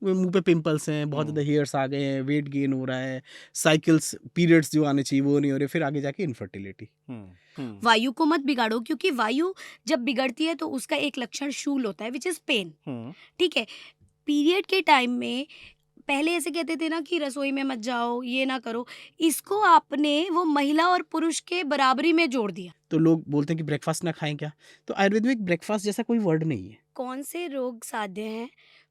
वो मुंह पे पिंपल्स हैं, बहुत ज़्यादा हेयर्स आ गए हैं, वेट गेन हो रहा है, साइकिल्स पीरियड्स जो आने चाहिए वो नहीं हो रहे, फिर आगे जाके इनफर्टिलिटी। वायु को मत बिगाड़ो, क्योंकि वायु जब बिगड़ती है तो उसका एक लक्षण शूल होता है, विच इज पेन। ठीक है, पीरियड के टाइम में पहले ऐसे कहते थे ना कि रसोई में मत जाओ, ये ना करो, इसको आपने वो महिला और पुरुष के बराबरी में जोड़ दिया। तो लोग बोलते हैं कि ब्रेकफास्ट ना खाएं क्या, तो आयुर्वेद में एक ब्रेकफास्ट जैसा कोई वर्ड नहीं है। कौन से रोग साध्य हैं,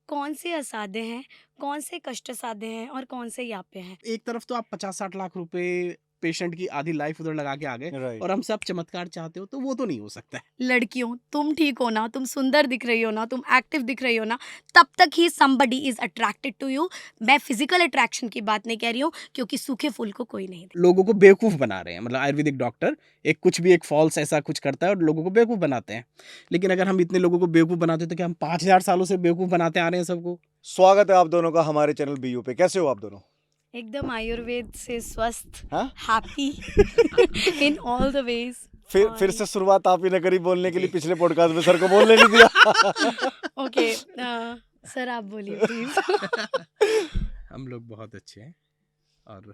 कौन से असाध्य हैं, कौन से कष्ट साध्य हैं और कौन से याप्य हैं। एक तरफ तो आप 50-60 लाख रुपए पेशेंट की आधी लाइफ उधर लगा के आ गए, राइट। और हमसे आप चमत्कार चाहते हो, तो वो तो नहीं हो सकता है। लड़कियों, तुम ठीक हो ना, तुम सुंदर दिख रही हो ना, तुम एक्टिव दिख रही हो ना, तब तक ही somebody is attracted to you। मैं फिजिकल अट्रैक्शन की बात नहीं कह रही हूँ, क्योंकि सूखे फूल को कोई नहीं देखता। लोगों को बेवकूफ बना रहे हैं, मतलब आयुर्वेदिक डॉक्टर एक कुछ भी एक फॉल्स ऐसा कुछ करता है और लोगों को बेवकूफ बनाते हैं। लेकिन अगर हम इतने लोगों को बेवकूफ बनाते हैं, तो क्या हम 5000 सालों से बेवकूफ बनाते आ रहे हैं सबको? स्वागत है आप दोनों का हमारे चैनल बीयू पे। कैसे हो आप दोनों? एकदम आयुर्वेद से स्वस्थ, हाँ? Happy in all the ways. फिर से शुरुआत आप ही ने करी बोलने के लिए, पिछले पॉडकास्ट में सर को बोलने नहीं दिया। ओके, सर आप बोलिए प्लीज। हम लोग बहुत अच्छे हैं और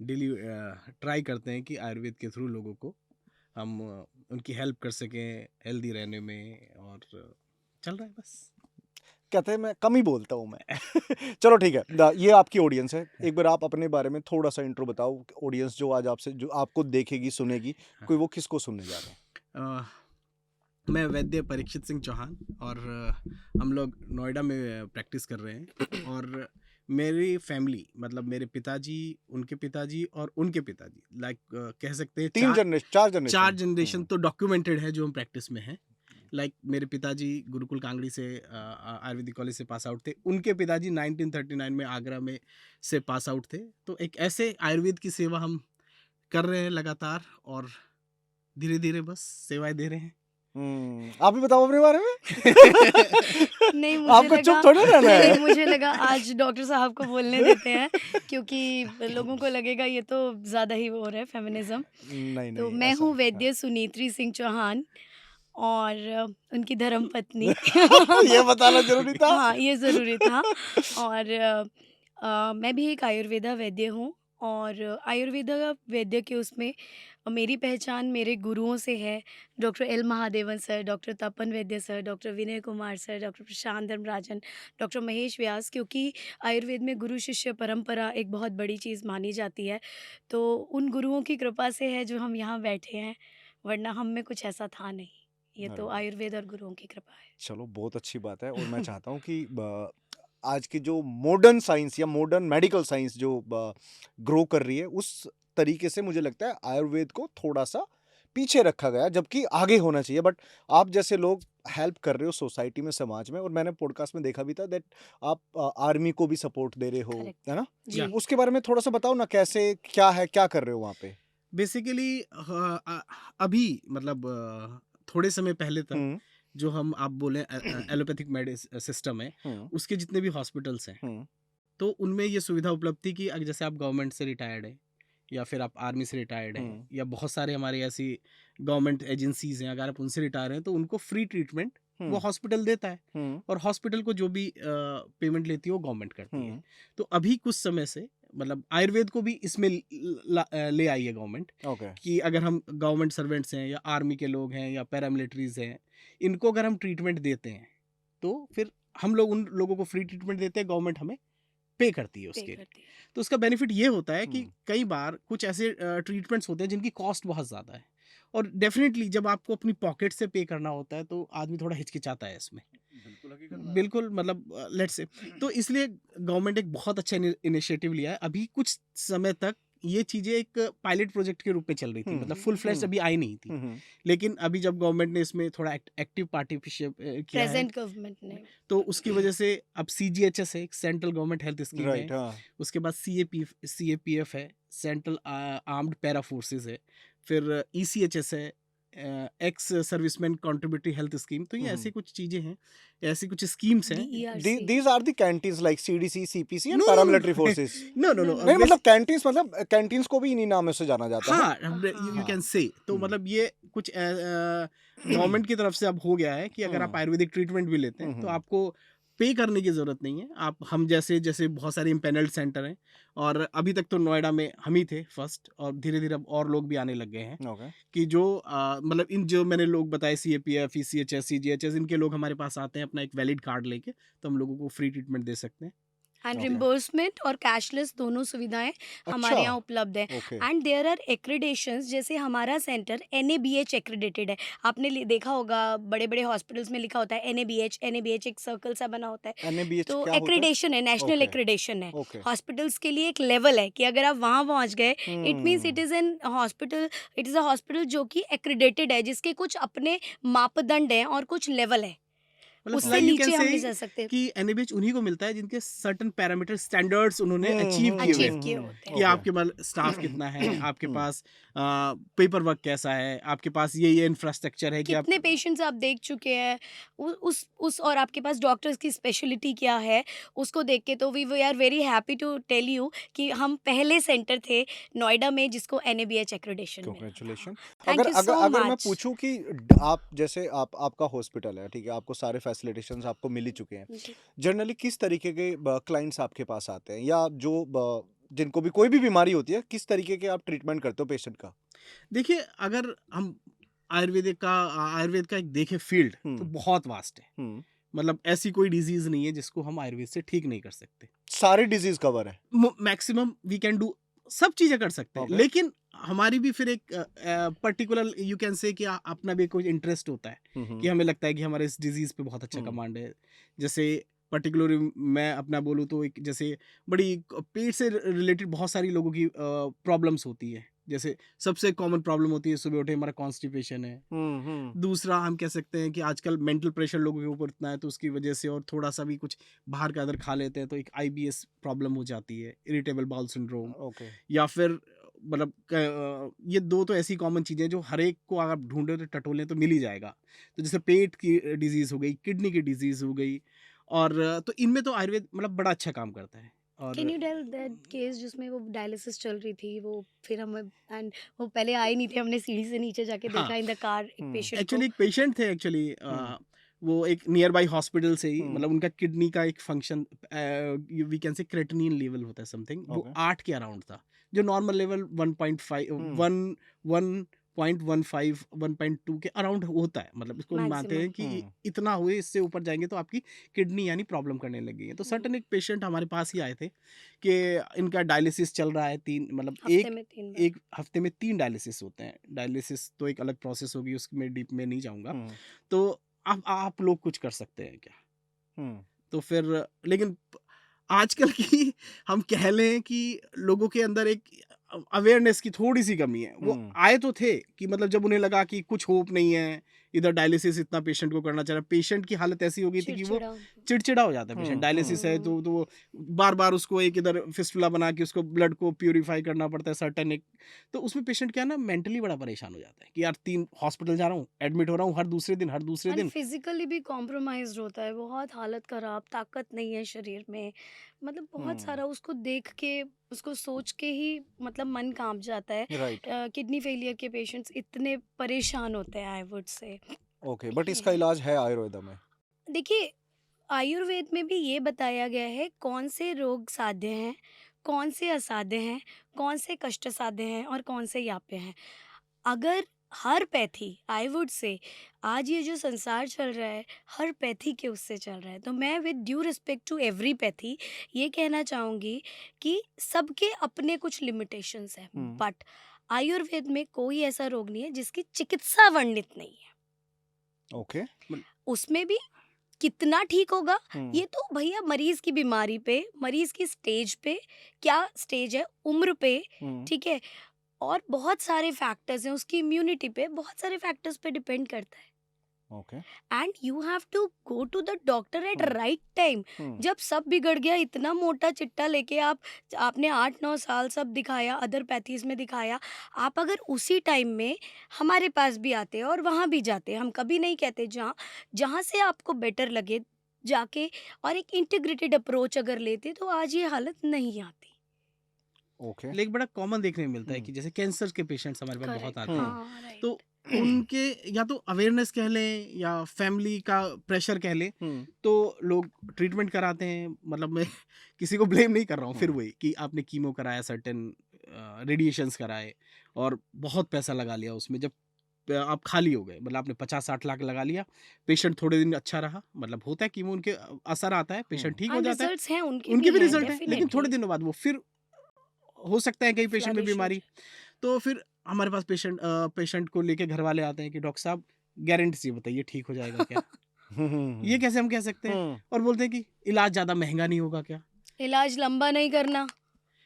डेली ट्राई करते हैं कि आयुर्वेद के थ्रू लोगों को हम उनकी हेल्प कर सकें हेल्दी रहने में, और चल रहा है बस। कहते हैं मैं कम ही बोलता हूँ मैं। चलो ठीक है, ये आपकी ऑडियंस है, एक बार आप अपने बारे में थोड़ा सा इंट्रो बताओ। ऑडियंस जो आज आपसे, जो आपको देखेगी सुनेगी, कोई वो किसको सुनने जा रहे हैं? मैं वैद्य परीक्षित सिंह चौहान, और हम लोग नोएडा में प्रैक्टिस कर रहे हैं, और मेरी फैमिली, मतलब मेरे पिताजी, उनके पिताजी और उनके पिताजी, लाइक कह सकते हैं चार जनरेशन तो डॉक्यूमेंटेड है जो हम प्रैक्टिस में हैं। लाइक मेरे पिताजी गुरुकुल कांगड़ी से आयुर्वेदिक कॉलेज से पास आउट थे, उनके पिताजी 1939 में आगरा में से पास आउट थे। तो एक ऐसे आयुर्वेद की सेवा हम कर रहे हैं लगातार, और धीरे धीरे बस सेवाएं दे रहे हैं। आप भी बताओ अपने बारे में। नहीं, आपको चुप थोड़ा रहना है। नहीं, मुझे लगा आज डॉक्टर साहब को बोलने देते हैं, क्योंकि लोगों को लगेगा ये तो ज्यादा ही वो हो रहा है फेमिनिज्म। नहीं, तो मैं ऐसा हूँ हाँ। वैद्य सुनीत्री सिंह चौहान, और उनकी धर्मपत्नी। ये बताना जरूरी था। हाँ, ये ज़रूरी था। और मैं भी एक आयुर्वेदा वैद्य हूँ, और आयुर्वेदा वैद्य के उसमें मेरी पहचान मेरे गुरुओं से है। Doctor L Mahadevan sir, doctor Tapan Vaidya sir, doctor Vinay Kumar sir, doctor Prashant Dharmarajan, doctor Mahesh Vyas, क्योंकि आयुर्वेद में गुरु शिष्य परंपरा एक बहुत बड़ी चीज़ मानी जाती है। तो उन गुरुओं की कृपा से है जो हम यहाँ बैठे हैं, वरना हम में कुछ ऐसा था नहीं। ये तो आयुर्वेद और गुरुओं की कृपा है। चलो बहुत अच्छी बात है, और मैं चाहता हूँ कि आज की जो मॉडर्न साइंस या मॉडर्न मेडिकल साइंस जो ग्रो कर रही है, उस तरीके से मुझे लगता है आयुर्वेद को थोड़ा सा पीछे रखा गया, जबकि आगे होना चाहिए। बट आप जैसे लोग हेल्प कर रहे हो सोसाइटी में, समाज में, और मैंने पॉडकास्ट में देखा भी था दैट आप आर्मी को भी सपोर्ट दे रहे हो, Correct. है ना? जी। उसके बारे में थोड़ा सा बताओ ना, कैसे क्या है, क्या कर रहे हो वहाँ पे? बेसिकली अभी मतलब थोड़े समय पहले तक जो हम आप बोले एलोपैथिक मेडिसिन सिस्टम है, उसके जितने भी हॉस्पिटल्स हैं, तो उनमें ये सुविधा उपलब्ध थी कि अगर जैसे आप गवर्नमेंट से रिटायर्ड हैं, या फिर आप आर्मी से रिटायर्ड हैं, या बहुत सारे हमारे ऐसी गवर्नमेंट एजेंसीज हैं, अगर आप उनसे रिटायर हैं तो उनको फ्री ट्रीटमेंट वो हॉस्पिटल देता है, और हॉस्पिटल को जो भी पेमेंट लेती है वो गवर्नमेंट करती है। तो अभी कुछ समय से मतलब आयुर्वेद को भी इसमें ले आई है गवर्नमेंट, कि अगर हम गवर्नमेंट सर्वेंट्स हैं, या आर्मी के लोग हैं, या पैरामिलिट्रीज हैं, इनको अगर हम ट्रीटमेंट देते हैं, तो फिर हम लोग उन लोगों को फ्री ट्रीटमेंट देते हैं, गवर्नमेंट हमें पे करती है उसके। तो उसका बेनिफिट ये होता है कि कई बार कुछ ऐसे ट्रीटमेंट्स होते हैं जिनकी कॉस्ट बहुत ज़्यादा है, और डेफिनेटली जब आपको अपनी पॉकेट से पे करना होता है तो आदमी थोड़ा हिचकिचाता है इसमें। बिल्कुल, मतलब लेट्स से, तो इसलिए गवर्नमेंट एक बहुत अच्छा इनिशिएटिव लिया है। अभी कुछ समय तक ये चीज़ें एक पायलट प्रोजेक्ट के रूप में चल रही थी, मतलब फुल फ्लैश अभी आई नहीं थी। लेकिन अभी जब गवर्नमेंट ने इसमें थोड़ा एक्टिव पार्टिसिपेट किया है, प्रेजेंट गवर्नमेंट ने, तो उसकी वजह से अब CGHS है, एक central government health scheme right, है। हाँ। उसके बाद CAPF है, सेंट्रल आर्म्ड पैरा फोर्सेस है। फिर ECHS है, ex serviceman contributory health scheme. तो ये ऐसी कुछ चीजें हैं, ऐसी कुछ स्कीम्स हैं। DERC। These are the canteens like CDC, CPC and No, paramilitary forces. no, नहीं मतलब कैंटीन्स, मतलब कैंटीन्स को भी इन्हीं नामों से जाना जाता है। हाँ, यू कैन से। तो मतलब ये कुछ गवर्नमेंट की तरफ से अब हो गया है कि अगर आप आयुर्वेदिक ट्रीटमेंट भी लेते हैं तो आपको पे करने की ज़रूरत नहीं है। आप हम जैसे जैसे बहुत सारे इम्पैनल्ड सेंटर हैं, और अभी तक तो नोएडा में हम ही थे फर्स्ट, और धीरे-धीरे अब और लोग भी आने लग गए हैं ओके। कि जो मतलब इन जो मैंने लोग बताए सीएपीएफ, ईसीएचएस, सीजीएचएस, इनके लोग हमारे पास आते हैं अपना एक वैलिड कार्ड लेके, तो हम लोगों को फ्री ट्रीटमेंट दे सकते हैं। And okay. रिम्बर्समेंट और कैशलेस दोनों सुविधाएं अच्छा। हमारे यहाँ उपलब्ध है। ओके। एंड देयर आर एक्रेडिशंस, जैसे हमारा सेंटर NABH एक्रेडिटेड है। आपने देखा होगा बड़े बड़े हॉस्पिटल्स में लिखा होता है NABH एक सर्कल सा बना होता है। NABH तो क्या होता है? एक्रेडिशन है, नेशनल ओके। एक्रेडिशन है। ओके। हॉस्पिटल्स के लिए एक लेवल है कि अगर आप वहाँ पहुँच गए, it means it hmm. Is an hospital, it is a hospital जो कि एक्रेडिटेड है, जिसके कुछ अपने मापदंड हैं और कुछ लेवल है, मतलब उससे यू कैन नीचे हम से नहीं जा सकते, कि एनएबीएच उन्हीं को मिलता है जिनके सर्टेन पैरामीटर स्टैंडर्ड्स उन्होंने अचीव किए हुए अचीव हैं, किए होते हैं। कि ओके। आपके पास स्टाफ कितना है, आपके पास पेपर वर्क कैसा है, आपके पास ये इंफ्रास्ट्रक्चर है कि आप कितने पेशेंट्स आप देख चुके हैं, उस और आपके पास डॉक्टर्स की स्पेशलिटी क्या है, उसको देख के तो we are very happy to tell you कि हम पहले सेंटर थे नोएडा में जिसको NABH एक्रेडिशन मिला था। कांग्रेचुलेशन। थैंक अगर यू अगर सो अगर मैं मच। पूछूं कि आप जैसे आपका हॉस्पिटल है, ठीक है, आपको सारे फैसिलिटेशंस आपको मिल ही चुके हैं, जी। जनरली किस तरीके के क्लाइंट्स आपके पास आते हैं, या जो जिनको भी कोई भी बीमारी होती है, किस तरीके के आप ट्रीटमेंट करते हो पेशेंट का? देखिए, अगर हम आयुर्वेद का एक देखें फील्ड, तो बहुत वास्ट है। मतलब ऐसी कोई डिजीज नहीं है जिसको हम आयुर्वेद से ठीक नहीं कर सकते। सारे डिजीज कवर है। मैक्सिमम वी कैन डू, सब चीजें कर सकते हैं, ओके। लेकिन हमारी भी फिर एक पर्टिकुलर यू कैन से कि अपना भी कोई इंटरेस्ट होता है कि हमें लगता है कि हमारे इस डिजीज पे बहुत अच्छा कमांड है। जैसे पर्टिकुलरली मैं अपना बोलूँ तो एक जैसे बड़ी पेट से रिलेटेड बहुत सारी लोगों की प्रॉब्लम्स होती है। जैसे सबसे कॉमन प्रॉब्लम होती है सुबह उठे हमारा कॉन्स्टिपेशन है। दूसरा हम कह सकते हैं कि आजकल मेंटल प्रेशर लोगों के ऊपर इतना है, तो उसकी वजह से, और थोड़ा सा भी कुछ बाहर का अदर खा लेते हैं तो एक IBS प्रॉब्लम हो जाती है, इरिटेबल बाउल सिंड्रोम। ओके। या फिर मतलब ये दो तो ऐसी कॉमन चीज़ें जो हर एक को अगर ढूंढे तो टटोलें तो मिल ही जाएगा। तो जैसे पेट की डिजीज़ हो गई, किडनी की डिजीज़ हो गई, और तो इनमें तो आयुर्वेद मतलब बड़ा अच्छा काम करता है। कैन और यू टेल दैट केस जिसमें वो डायलिसिस चल रही थी, वो फिर हम एंड वो पहले आए नहीं थे, हमने सीढ़ी से नीचे जाके हाँ, देखा इन द कार एक पेशेंट को। एक्चुअली एक पेशेंट थे एक्चुअली, वो एक नियर बाई हॉस्पिटल से ही, मतलब उनका किडनी का एक function, we can say creatinine level होता है समथिंग, वो ओके। 8 के अराउंड था, जो नॉर्मल लेवल 1.2 के अराउंड होता है। मतलब इसको हम मानते हैं कि इतना हुए, इससे ऊपर जाएंगे तो आपकी किडनी यानी प्रॉब्लम करने लगेगी। तो सर्टन एक पेशेंट हमारे पास ही आए थे कि इनका डायलिसिस चल रहा है, 3 मतलब हफ्ते में 3 बार। एक हफ्ते में 3 डायलिसिस होते हैं। डायलिसिस तो एक अलग प्रोसेस होगी, उसमें डीप में नहीं जाऊंगा। तो आप लोग कुछ कर सकते हैं क्या? तो फिर लेकिन आजकल की हम कह लें कि लोगों के अंदर एक अवेयरनेस की थोड़ी सी कमी है। वो आए तो थे कि मतलब जब उन्हें लगा कि कुछ होप नहीं है, इधर डायलिसिस इतना पेशेंट को करना चाह रहा, पेशेंट की हालत ऐसी हो गई थी कि वो चिड़चिड़ा हो जाता है। पेशेंट डायलिसिस है तो वो बार बार उसको एक इधर फिस्टुला बना के उसको ब्लड को प्यूरिफाई करना पड़ता है सर्टेन एक, तो उसमें पेशेंट क्या है ना, मेंटली बड़ा परेशान हो जाता है कि यार 3 हॉस्पिटल जा रहा हूँ, एडमिट हो रहा हूँ हर दूसरे दिन। फिजिकली भी कॉम्प्रोमाइज्ड होता है, बहुत हालत खराब, ताकत नहीं है शरीर में, मतलब बहुत सारा उसको देख के, उसको सोच के ही मतलब मन कांप जाता है। राइट। किडनी फेलियर के पेशेंट्स इतने परेशान होते हैं, I would say. Okay, but इसका इलाज है आयुर्वेदा में? देखिए, आयुर्वेद में भी ये बताया गया है कौन से रोग साध्य हैं, कौन से असाध्य हैं, कौन से कष्ट साध्य हैं और कौन से याप्य हैं। अगर हर पैथी, आई वुड से, आज ये जो संसार चल रहा है हर पैथी के उससे चल रहा है, तो मैं with due respect to every pathy ये कहना चाहूँगी कि सबके अपने कुछ लिमिटेशंस हैं, बट आयुर्वेद में कोई ऐसा रोग नहीं है जिसकी चिकित्सा वर्णित नहीं है। ओके। उसमें भी कितना ठीक होगा ये तो भैया मरीज की बीमारी पे, मरीज की स्टेज पे, क्या स्टेज है, उम्र पे, ठीक है, और बहुत सारे फैक्टर्स हैं, उसकी इम्यूनिटी पे, बहुत सारे फैक्टर्स पे डिपेंड करता है। Okay. And you have to go to the doctor at right time. जब सब बिगड़ गया, इतना मोटा चिट्टा लेके आपने 8-9 साल सब दिखाया, अदर पैथीज में दिखाया, आप अगर उसी टाइम में हमारे पास भी आते और वहाँ भी जाते, हम कभी नहीं कहते, जहाँ से आपको बेटर लगे जाके और एक इंटीग्रेटेड अप्रोच अगर लेते तो आज ये हालत नहीं आती। ओके। लेकिन बड़ा कॉमन देखने में मिलता है कि जैसे कैंसर के पेशेंट्स हमारे पास बहुत करेक्ट, आते हैं, हाँ, तो राइट। उनके या तो अवेयरनेस कह लें या फैमिली का प्रेशर कह लें, तो लोग ट्रीटमेंट कराते हैं। मतलब मैं किसी को ब्लेम नहीं कर रहा हूँ, फिर वही कि आपने कीमो कराया, सर्टेन रेडिएशंस कराए और बहुत पैसा लगा लिया उसमें, जब आप खाली हो गए, मतलब आपने 50-60 लाख लगा लिया, पेशेंट थोड़े दिन अच्छा रहा, मतलब होता है कीमो उनके असर आता है, पेशेंट ठीक हो हाँ, जाता है, रिजल्ट्स हैं, उनके उनके भी भी हैं रिजल्ट है, लेकिन थोड़े डेफिनेटली, दिनों बाद वो फिर हो सकता है कई पेशेंट में फ्लरिश हो बीमारी। जाए। तो फिर हमारे पास पेशेंट को लेके घर वाले आते हैं कि डॉक्टर साहब गारंटी से बताइए ठीक हो जाएगा क्या? ये कैसे हम कह सकते हैं? और बोलते हैं कि इलाज ज़्यादा महंगा नहीं होगा क्या? इलाज लंबा नहीं करना,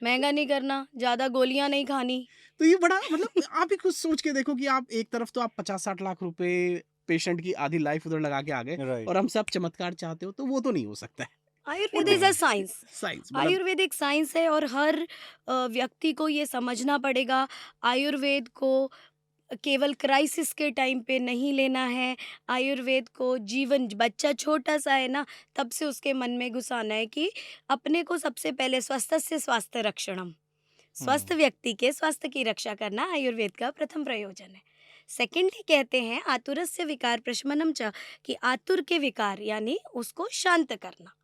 महंगा नहीं करना, ज़्यादा गोलियाँ नहीं खानी। तो ये बड़ा मतलब आप ही खुद सोच के देखो कि आप एक तरफ तो आप 50-60 लाख रुपए पेशेंट की आधी लाइफ उधर लगा के आ गए, राइट। और हमसे आप चमत्कार चाहते हो, तो वो तो नहीं हो सकता है। वो आयुर्वेद नहीं इज़ अ है। साइंस। साइंस मतलब आयुर्वेद एक साइंस है और हर व्यक्ति को ये समझना पड़ेगा, आयुर्वेद को केवल क्राइसिस के टाइम पे नहीं लेना है। आयुर्वेद को जीवन, बच्चा छोटा-सा है ना, तब से उसके मन में घुसाना है कि अपने को सबसे पहले स्वस्थस्य स्वास्थ्य रक्षणम, स्वस्थ व्यक्ति के स्वास्थ्य की रक्षा करना आयुर्वेद का प्रथम प्रयोजन है। सेकेंडली कहते हैं आतुरस्य विकार प्रशमनम च, कि आतुर के विकार यानी उसको शांत करना,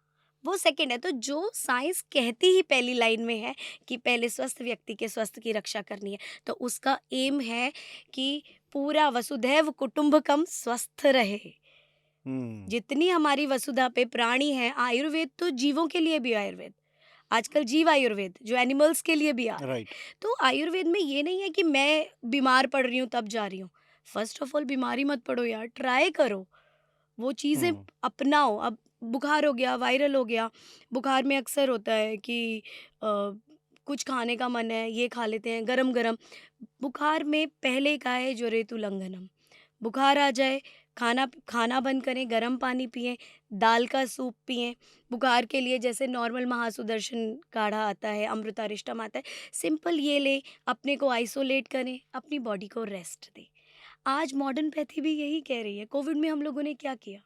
वो सेकंड है। तो जो साइंस कहती ही पहली लाइन में है कि पहले स्वस्थ व्यक्ति के स्वास्थ्य की रक्षा करनी है, तो उसका एम है कि पूरा वसुधैव कुटुंबकम स्वस्थ रहे। जितनी हमारी वसुधा पे प्राणी है, आयुर्वेद तो जीवों के लिए भी आयुर्वेद, आजकल जीव आयुर्वेद जो एनिमल्स के लिए भी आ रहा है। राइट। तो आयुर्वेद में ये नहीं है कि मैं बीमार पड़ रही हूँ तब जा रही हूँ। फर्स्ट ऑफ ऑल बीमारी मत पड़ो यार, ट्राई करो, वो चीज़ें अपनाओ। अब बुखार हो गया, वायरल हो गया, बुखार में अक्सर होता है कि कुछ खाने का मन है, ये खा लेते हैं गरम-गरम। बुखार में पहले का है ज्वरेत उल्लंघनम, बुखार आ जाए, खाना खाना बंद करें, गर्म पानी पिएँ, दाल का सूप पिएँ। बुखार के लिए जैसे नॉर्मल महासुदर्शन काढ़ा आता है, अमृतारिष्टम आता है, सिंपल ये लें, अपने को आइसोलेट करें, अपनी बॉडी को रेस्ट दें। आज मॉडर्न पैथी भी यही कह रही है। कोविड में हम लोगों ने क्या किया?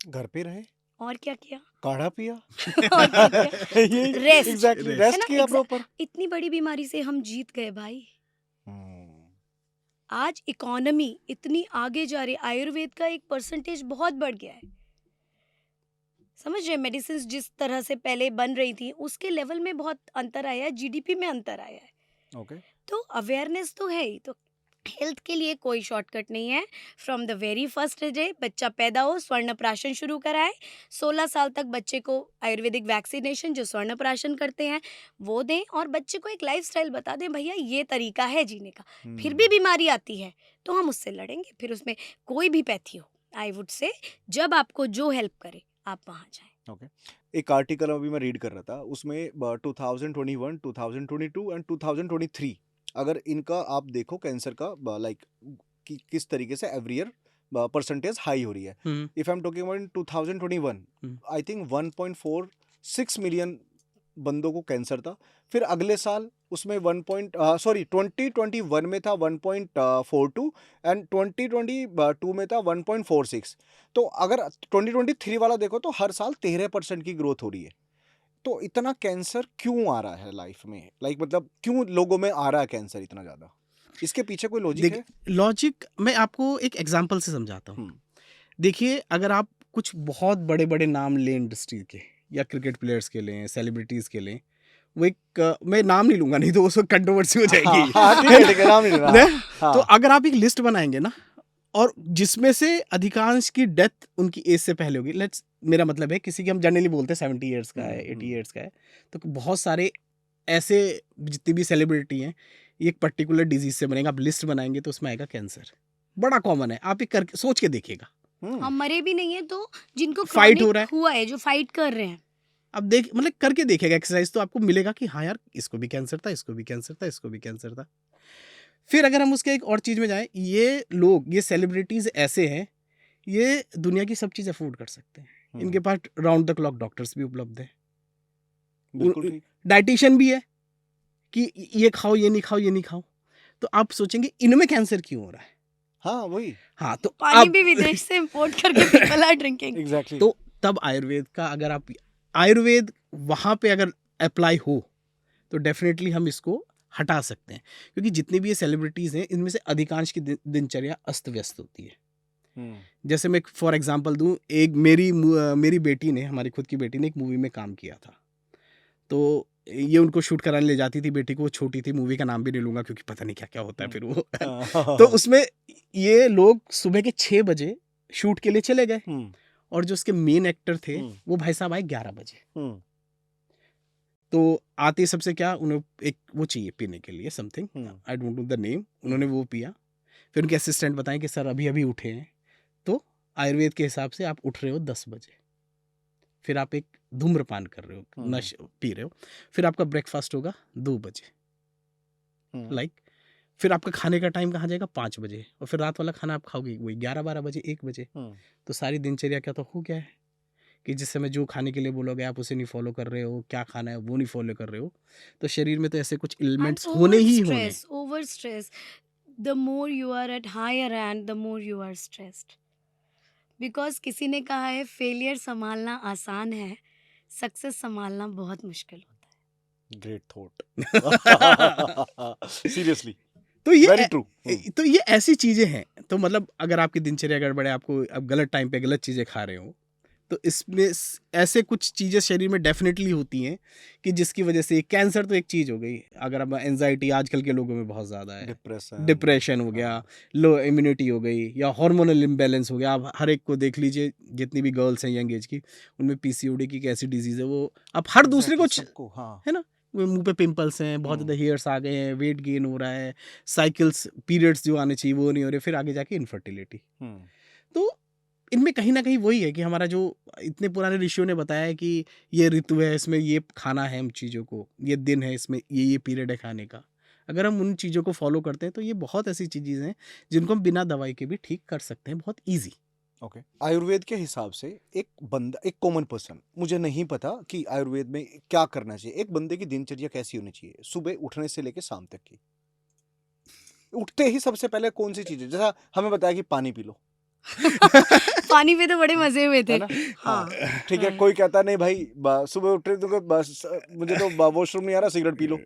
घर पे रहे, और क्या किया? काढ़ा पिया। और क्या किया? ये रेस्ट, एग्जैक्टली रेस्ट। है रेस्ट ना? किया प्रॉपर। इतनी बड़ी बीमारी से हम जीत गए भाई। आज इकोनॉमी इतनी आगे जा रही है, आयुर्वेद का एक परसेंटेज बहुत बढ़ गया है। समझ रहे, मेडिसिन जिस तरह से पहले बन रही थी उसके लेवल में बहुत अंतर आया है, जीडीपी में अंतर आया है। ओके। तो अवेयरनेस तो है ही। तो हेल्थ के लिए कोई शॉर्टकट नहीं है। From the very first day बच्चा पैदा हो, स्वर्ण प्राशन शुरू कराए। 16 साल तक बच्चे को आयुर्वेदिक वैक्सीनेशन जो स्वर्ण प्राशन करते हैं वो दें, और बच्चे को एक लाइफस्टाइल बता दें, भैया ये तरीका है जीने का। फिर भी बीमारी आती है तो हम उससे लड़ेंगे, फिर उसमें कोई भी पैथी हो, आई वुड से जब आपको जो हेल्प करे आप वहाँ जाएं। ओके। एक आर्टिकल अभी मैं रीड कर रहा था, उसमें 2021, 2022 एंड 2023 अगर इनका आप देखो कैंसर का लाइक किस तरीके से एवरी ईयर परसेंटेज हाई हो रही है। If I am talking about 2021, I think 1.46 million बंदों को कैंसर था। फिर अगले साल उसमें 2021 में था 1.42 एंड 2022 में था 1.46। तो अगर 2023 वाला देखो तो हर साल 13% की ग्रोथ हो रही है। तो इतना कैंसर क्यों आ रहा है लाइफ में, लाइक मतलब क्यों लोगों में आ रहा है कैंसर इतना ज्यादा? इसके पीछे कोई लॉजिक है? लॉजिक मैं आपको एक एग्जांपल से समझाता हूँ। देखिए, अगर आप कुछ बहुत बड़े बड़े नाम लें इंडस्ट्री के, या क्रिकेट प्लेयर्स के लें, सेलिब्रिटीज के लें, वो एक मैं नाम नहीं लूंगा, नहीं तो उसको कंट्रोवर्सी हो जाएगी। ठीक है, नाम नहीं लेना। ना? तो अगर आप एक लिस्ट बनाएंगे ना, और जिसमें से अधिकांश की डेथ उनकी एज से पहले होगी, लेट्स, मेरा मतलब है किसी की हम जनरली बोलते हैं 70 ईयर्स का है, 80 ईयर्स का है, तो बहुत सारे ऐसे जितनी भी सेलिब्रिटी हैं, ये एक पर्टिकुलर डिजीज से बनेगा। आप लिस्ट बनाएंगे तो उसमें आएगा कैंसर, बड़ा कॉमन है, आप एक करके सोच के देखिएगा। हम मरे भी नहीं है तो जिनको फाइट हो chronic रहा है, हुआ है, जो फाइट कर रहे हैं, अब देख मतलब करके देखेगा एक्सरसाइज, तो आपको मिलेगा कि हाँ यार, इसको भी कैंसर था, इसको भी कैंसर था, इसको भी कैंसर था। फिर अगर हम उसके एक और चीज में जाएं, ये लोग, ये सेलिब्रिटीज ऐसे हैं, ये दुनिया की सब चीज अफोर्ड कर सकते हैं। इनके पास राउंड द क्लॉक डॉक्टर्स भी उपलब्ध है, डाइटिशियन भी है कि ये खाओ, ये नहीं खाओ, ये नहीं खाओ। तो आप सोचेंगे इनमें कैंसर क्यों हो रहा है? हाँ वही। हाँ, तो पानी भी विदेश से इंपोर्ट करके पीपल आर ड्रिंकिंग। एग्जैक्टली। तो तब आयुर्वेद का, अगर आप आयुर्वेद वहाँ पे अगर अप्लाई हो, तो डेफिनेटली हम इसको हटा सकते हैं, क्योंकि जितने भी ये सेलिब्रिटीज़ हैं इनमें से अधिकांश की दिनचर्या अस्त व्यस्त होती है। जैसे मैं फॉर एग्जांपल दूं, एक मेरी बेटी ने, हमारी खुद की बेटी ने एक मूवी में काम किया था, तो ये उनको शूट कराने ले जाती थी बेटी को, वो छोटी थी, मूवी का नाम भी नहीं लूंगा क्योंकि पता नहीं क्या क्या होता है फिर वो तो उसमें ये लोग सुबह के 6 बजे शूट के लिए चले गए और जो उसके मेन एक्टर थे वो भाई साहब आए 11 बजे। तो आते सबसे क्या, उन्हें एक वो चाहिए पीने के लिए something, I don't know the name, उन्होंने वो पिया, फिर उनके असिस्टेंट बताएं कि सर अभी अभी उठे हैं, तो आयुर्वेद के हिसाब से आप उठ रहे हो 10 बजे, फिर आप एक धूम्रपान कर रहे हो, नश पी रहे हो, फिर आपका ब्रेकफास्ट होगा 2 बजे, लाइक फिर आपका खाने का टाइम कहाँ जाएगा 5 बजे, और फिर रात वाला खाना आप खाओगे वही 11-12 बजे 1 बजे। तो सारी दिनचर्या क्या तो हो गया है कि जिस समय जो खाने के लिए बोलोगे आप उसे नहीं फॉलो कर रहे हो, क्या खाना है वो नहीं फॉलो कर रहे हो, तो शरीर में तो ऐसे कुछ एलिमेंट्स होने ही होने। Over stress, the more you are at higher and the more you are stressed, because किसी ने कहा है फेलियर संभालना आसान है, सक्सेस संभालना बहुत मुश्किल होता है। ग्रेट थॉट, सीरियसली, तो ये वेरी ट्रू। तो ये ऐसी चीजें हैं, तो मतलब अगर आपकी दिनचर्या गड़बड़ है, आपको अब गलत टाइम पे गलत चीजें खा रहे हो, तो इसमें ऐसे कुछ चीज़ें शरीर में डेफिनेटली होती हैं कि जिसकी वजह से कैंसर तो एक चीज़ हो गई, अगर अब एंजाइटी आजकल के लोगों में बहुत ज़्यादा है, डिप्रेशन हो गया, लो इम्यूनिटी हो गई, या हार्मोनल इम्बैलेंस हो गया। आप हर एक को देख लीजिए, जितनी भी गर्ल्स हैं यंग एज की, उनमें पीसीओडी की कैसी डिजीज़ है, वो अब हर दूसरे को है ना, मुंह पे पिंपल्स हैं, बहुत ज़्यादा हेयर्स आ गए हैं, वेट गेन हो रहा है, साइकिल्स पीरियड्स जो आने चाहिए वो नहीं हो रहे, फिर आगे जाके इनफर्टिलिटी। तो इनमें कहीं ना कहीं वही है कि हमारा जो इतने पुराने ऋषियों ने बताया है कि ये ऋतु है, इसमें ये खाना है, हम चीज़ों को, ये दिन है, इसमें ये पीरियड है खाने का, अगर हम उन चीज़ों को फॉलो करते हैं तो ये बहुत ऐसी चीज़ें हैं जिनको हम बिना दवाई के भी ठीक कर सकते हैं, बहुत ईजी। ओके, आयुर्वेद के हिसाब से एक बंदा, एक कॉमन पर्सन, मुझे नहीं पता कि आयुर्वेद में क्या करना चाहिए, एक बंदे की दिनचर्या कैसी होनी चाहिए सुबह उठने से लेकर शाम तक की? उठते ही सबसे पहले कौन सी चीज़ है, जैसा हमें बताया कि पानी पी लो पानी पे तो बड़े मजे हुए थे। है ना? हाँ, ठीक है, हाँ। कोई कहता नहीं भाई सुबह उठ रहे तो बस मुझे तो वॉशरूम नहीं आ रहा, सिगरेट पी लो।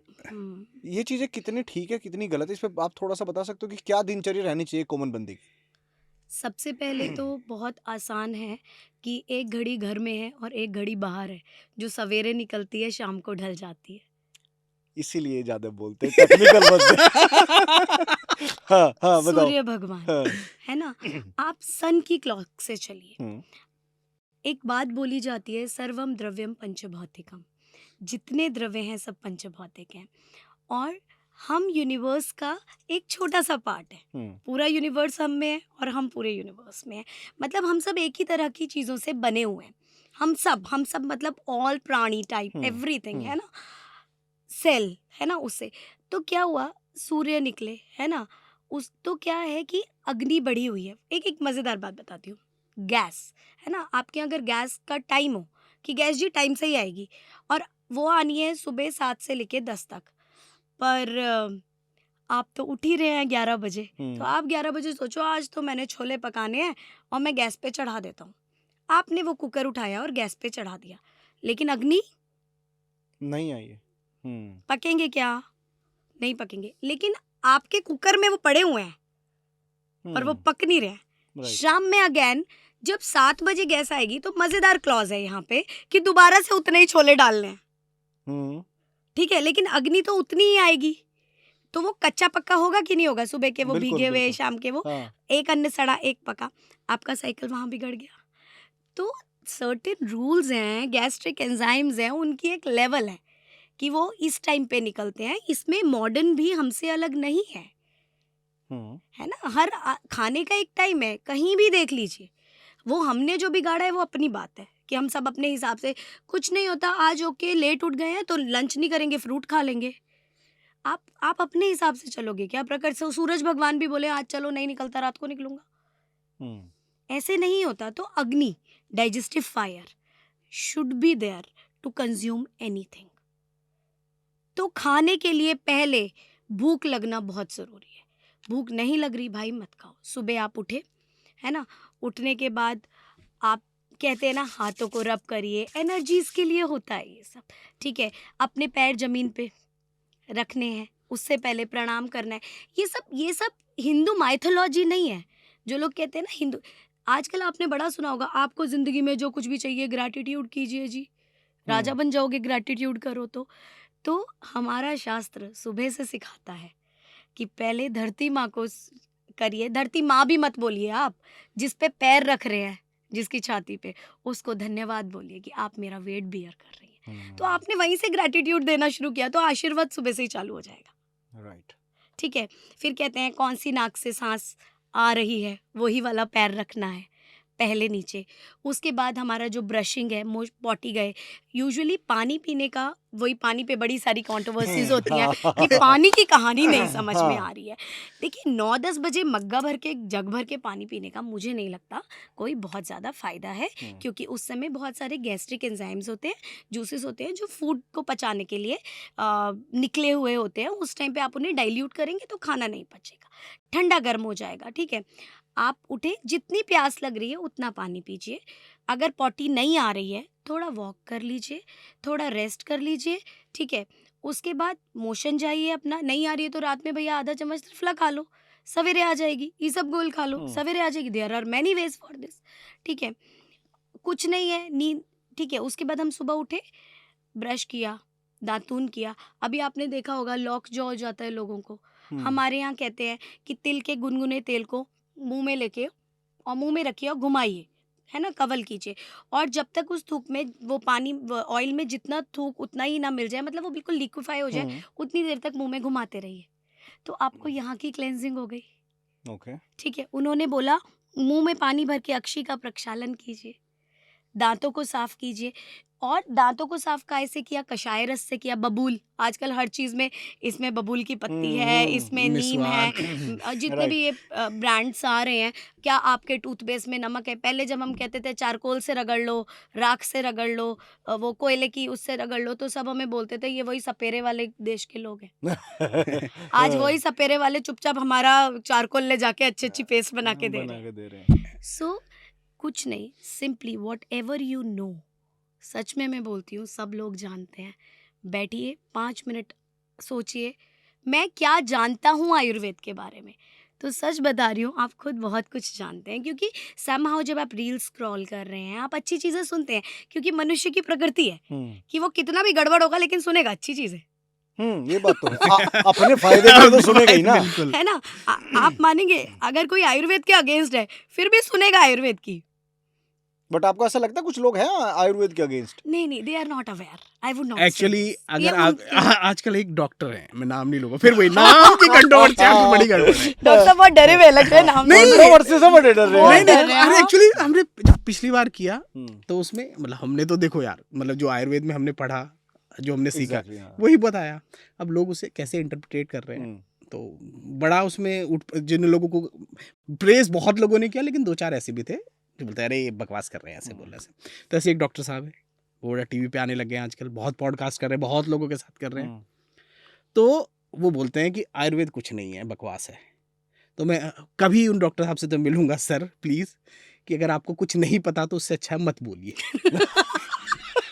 ये चीजें कितनी ठीक है कितनी गलत है, इस पे आप थोड़ा सा बता सकते हो कि क्या दिनचर्या रहनी चाहिए कॉमन बंदे की? सबसे पहले तो बहुत आसान है कि एक घड़ी घर में है और एक घड़ी बाहर है, जो सवेरे निकलती है शाम को ढल जाती है। इसीलिए ज्यादा बोलते हैं टेक्निकल बंदे। हाँ हाँ बताओ। सूर्य भगवान, हाँ। है ना, आप सन की क्लॉक से चलिए। एक बात बोली जाती है, सर्वम द्रव्यम पंचभौतिकम, जितने द्रव्य हैं सब पंचभौतिक हैं, और हम यूनिवर्स का एक छोटा सा पार्ट है। पूरा यूनिवर्स हम में है और हम पूरे यूनिवर्स में हैं, मतलब हम सब एक ही तरह की चीज़ों से बने हुए हैं। हम सब मतलब ऑल प्राणी टाइप एवरीथिंग, है ना, सेल, है ना, उससे। तो क्या हुआ, सूर्य निकले, है ना, उस तो क्या है कि अग्नि बढ़ी हुई है। एक मज़ेदार बात बताती हूँ, गैस, है ना, आपके अगर गैस का टाइम हो कि गैस जी टाइम से ही आएगी, और वो आनी है सुबह 7 से लेके 10 तक, पर आप तो उठ ही रहे हैं 11 बजे, तो आप 11 बजे सोचो आज तो मैंने छोले पकाने हैं और मैं गैस पे चढ़ा देता हूँ। आपने वो कुकर उठाया और गैस पे चढ़ा दिया, लेकिन अग्नि नहीं आई है। पकेंगे क्या? नहीं पकेंगे, लेकिन आपके कुकर में वो पड़े हुए हैं और वो पक नहीं रहे हैं। शाम में अगेन जब 7 बजे गैस आएगी तो मजेदार क्लॉज है यहाँ पे कि दोबारा से उतने ही छोले डालने हैं, ठीक है, लेकिन अग्नि तो उतनी ही आएगी, तो वो कच्चा पक्का होगा कि नहीं होगा? सुबह के वो भीगे हुए, शाम के वो एक अन्न सड़ा एक पका, आपका साइकिल वहां बिगड़ गया। तो सर्टेन रूल्स हैं, गैस्ट्रिक एंजाइम्स हैं, उनकी एक लेवल है कि वो इस टाइम पे निकलते हैं। इसमें मॉडर्न भी हमसे अलग नहीं है, है ना, हर खाने का एक टाइम है, कहीं भी देख लीजिए। वो हमने जो बिगाड़ा है वो अपनी बात है कि हम सब अपने हिसाब से, कुछ नहीं होता, आज ओके लेट उठ गए हैं तो लंच नहीं करेंगे, फ्रूट खा लेंगे। आप अपने हिसाब से चलोगे क्या? प्रकृति से सूरज भगवान भी बोले आज चलो नहीं निकलता, रात को निकलूंगा, ऐसे नहीं होता। तो agni, digestive fire should be there to consume anything. तो खाने के लिए पहले भूख लगना बहुत ज़रूरी है। भूख नहीं लग रही भाई मत खाओ। सुबह आप उठे, है ना, उठने के बाद आप कहते हैं ना हाथों को रब करिए, एनर्जीज के लिए होता है ये सब, ठीक है। अपने पैर ज़मीन पे रखने हैं, उससे पहले प्रणाम करना है। ये सब हिंदू माइथोलॉजी नहीं है। जो लोग कहते हैं ना हिंदू, आजकल आपने बड़ा सुना होगा, आपको ज़िंदगी में जो कुछ भी चाहिए ग्रैटिट्यूड कीजिए जी, राजा बन जाओगे ग्रैटिट्यूड करो तो हमारा शास्त्र सुबह से सिखाता है कि पहले धरती माँ को करिए। धरती माँ भी मत बोलिए आप, जिस पे पैर रख रहे हैं, जिसकी छाती पे, उसको धन्यवाद बोलिए कि आप मेरा वेट बियर कर रही हैं। तो आपने वहीं से ग्रैटिट्यूड देना शुरू किया तो आशीर्वाद सुबह से ही चालू हो जाएगा। राइट। ठीक है। फिर कहते हैं कौन सी नाक से सांस आ रही है वही वाला पैर रखना है पहले नीचे। उसके बाद हमारा जो ब्रशिंग है, पॉटी गए, यूजुअली पानी पीने का, वही पानी पे बड़ी सारी कंट्रोवर्सीज होती हैं कि पानी की कहानी नहीं समझ में आ रही है। देखिए 9-10 बजे मग्गा भर के, जग भर के पानी पीने का मुझे नहीं लगता कोई बहुत ज़्यादा फ़ायदा है, क्योंकि उस समय बहुत सारे गैस्ट्रिक एंजाइम्स होते हैं, जूसेस होते हैं जो फूड को पचाने के लिए निकले हुए होते हैं। उस टाइम पे आप उन्हें डाइल्यूट करेंगे तो खाना नहीं पचेगा, ठंडा गर्म हो जाएगा। ठीक है, आप उठे, जितनी प्यास लग रही है उतना पानी पीजिए। अगर पॉटी नहीं आ रही है थोड़ा वॉक कर लीजिए, थोड़ा रेस्ट कर लीजिए। ठीक है, उसके बाद मोशन जाइए अपना। नहीं आ रही है तो रात में भैया आधा चम्मच त्रिफला खा लो, सवेरे आ जाएगी। ईसबगोल खा लो, सवेरे आ जाएगी। There are many ways for this. ठीक है, कुछ नहीं है, नींद। ठीक है, उसके बाद हम सुबह उठे, ब्रश किया, दातून किया। अभी आपने देखा होगा लॉक जॉ हो जाता है लोगों को। हमारे यहाँ कहते हैं कि तिल के गुनगुने तेल को मुंह में लेके और मुंह में रखिए और घुमाइए, है ना, कवल कीजिए। और जब तक उस थूक में वो पानी, ऑयल में जितना थूक उतना ही ना मिल जाए, मतलब वो बिल्कुल लिक्विफाई हो जाए, उतनी देर तक मुंह में घुमाते रहिए। तो आपको यहाँ की क्लेंजिंग हो गई। ओके। ठीक है, उन्होंने बोला मुंह में पानी भर के अक्षी का प्रक्षालन कीजिए, दांतों को साफ कीजिए। और दांतों को साफ कैसे किया? कषाय रस से किया। बबूल, आजकल हर चीज़ में इसमें बबूल की पत्ती है, इसमें नीम है, जितने भी ये ब्रांड्स आ रहे हैं। क्या आपके टूथपेस्ट में नमक है? पहले जब हम कहते थे चारकोल से रगड़ लो, राख से रगड़ लो, वो कोयले की उससे रगड़ लो, तो सब हमें बोलते थे ये वही सपेरे वाले देश के लोग हैं। आज वही सपेरे वाले चुपचाप हमारा चारकोल ले जाके अच्छी अच्छी पेस्ट बना के दे रहे हैं। सो कुछ नहीं, simply whatever you know, सच में मैं बोलती हूँ सब लोग जानते हैं। बैठिए 5 मिनट सोचिए मैं क्या जानता हूँ आयुर्वेद के बारे में। तो सच बता रही हूँ, आप खुद बहुत कुछ जानते हैं, क्योंकि समहाउ जब आप रील स्क्रॉल कर रहे हैं आप अच्छी चीज़ें सुनते हैं, क्योंकि मनुष्य की प्रकृति है कि वो कितना भी गड़बड़ होगा लेकिन सुनेगा अच्छी चीज़ें। ये बात तो है। अपने फायदे के लिए तो सुनेगा ही ना, है ना। आप मानेंगे अगर कोई आयुर्वेद के अगेंस्ट है फिर भी सुनेगा आयुर्वेद की। बट आपको ऐसा लगता है कुछ लोग हैं आयुर्वेद के अगेंस्ट? नहीं, they are not aware. I would not actually अगर आप आजकल एक डॉक्टर है, मैं नाम नहीं लूंगा, फिर वही नाम की कंट्रोवर्सी आपकी बड़ी गड़बड़ है। डॉक्टर बहुत डरे हुए लगते हैं नाम नहीं, कंट्रोवर्सी से बड़े डर रहे हैं। नहीं, एक्चुअली हमने जब पिछली बार किया तो उसमें मतलब हमने तो देखो यार, मतलब जो आयुर्वेद में हमने पढ़ा, जो हमने सीखा वही बताया। अब लोग उसे कैसे इंटरप्रेट कर रहे हैं, तो बड़ा उसमें जिन लोगों को प्रेज बहुत लोगों ने किया, लेकिन 2-4 ऐसे भी थे जो बोलते हैं अरे ये बकवास कर रहे हैं, ऐसे बोल रहे हैं। तो ऐसे एक डॉक्टर साहब है, वो टीवी पे आने लगे हैं आजकल, बहुत पॉडकास्ट कर रहे हैं, बहुत लोगों के साथ कर रहे हैं। तो वो बोलते हैं कि आयुर्वेद कुछ नहीं है, बकवास है। तो मैं कभी उन डॉक्टर साहब से तो मिलूंगा, सर प्लीज़, कि अगर आपको कुछ नहीं पता तो उससे अच्छा मत बोलिए।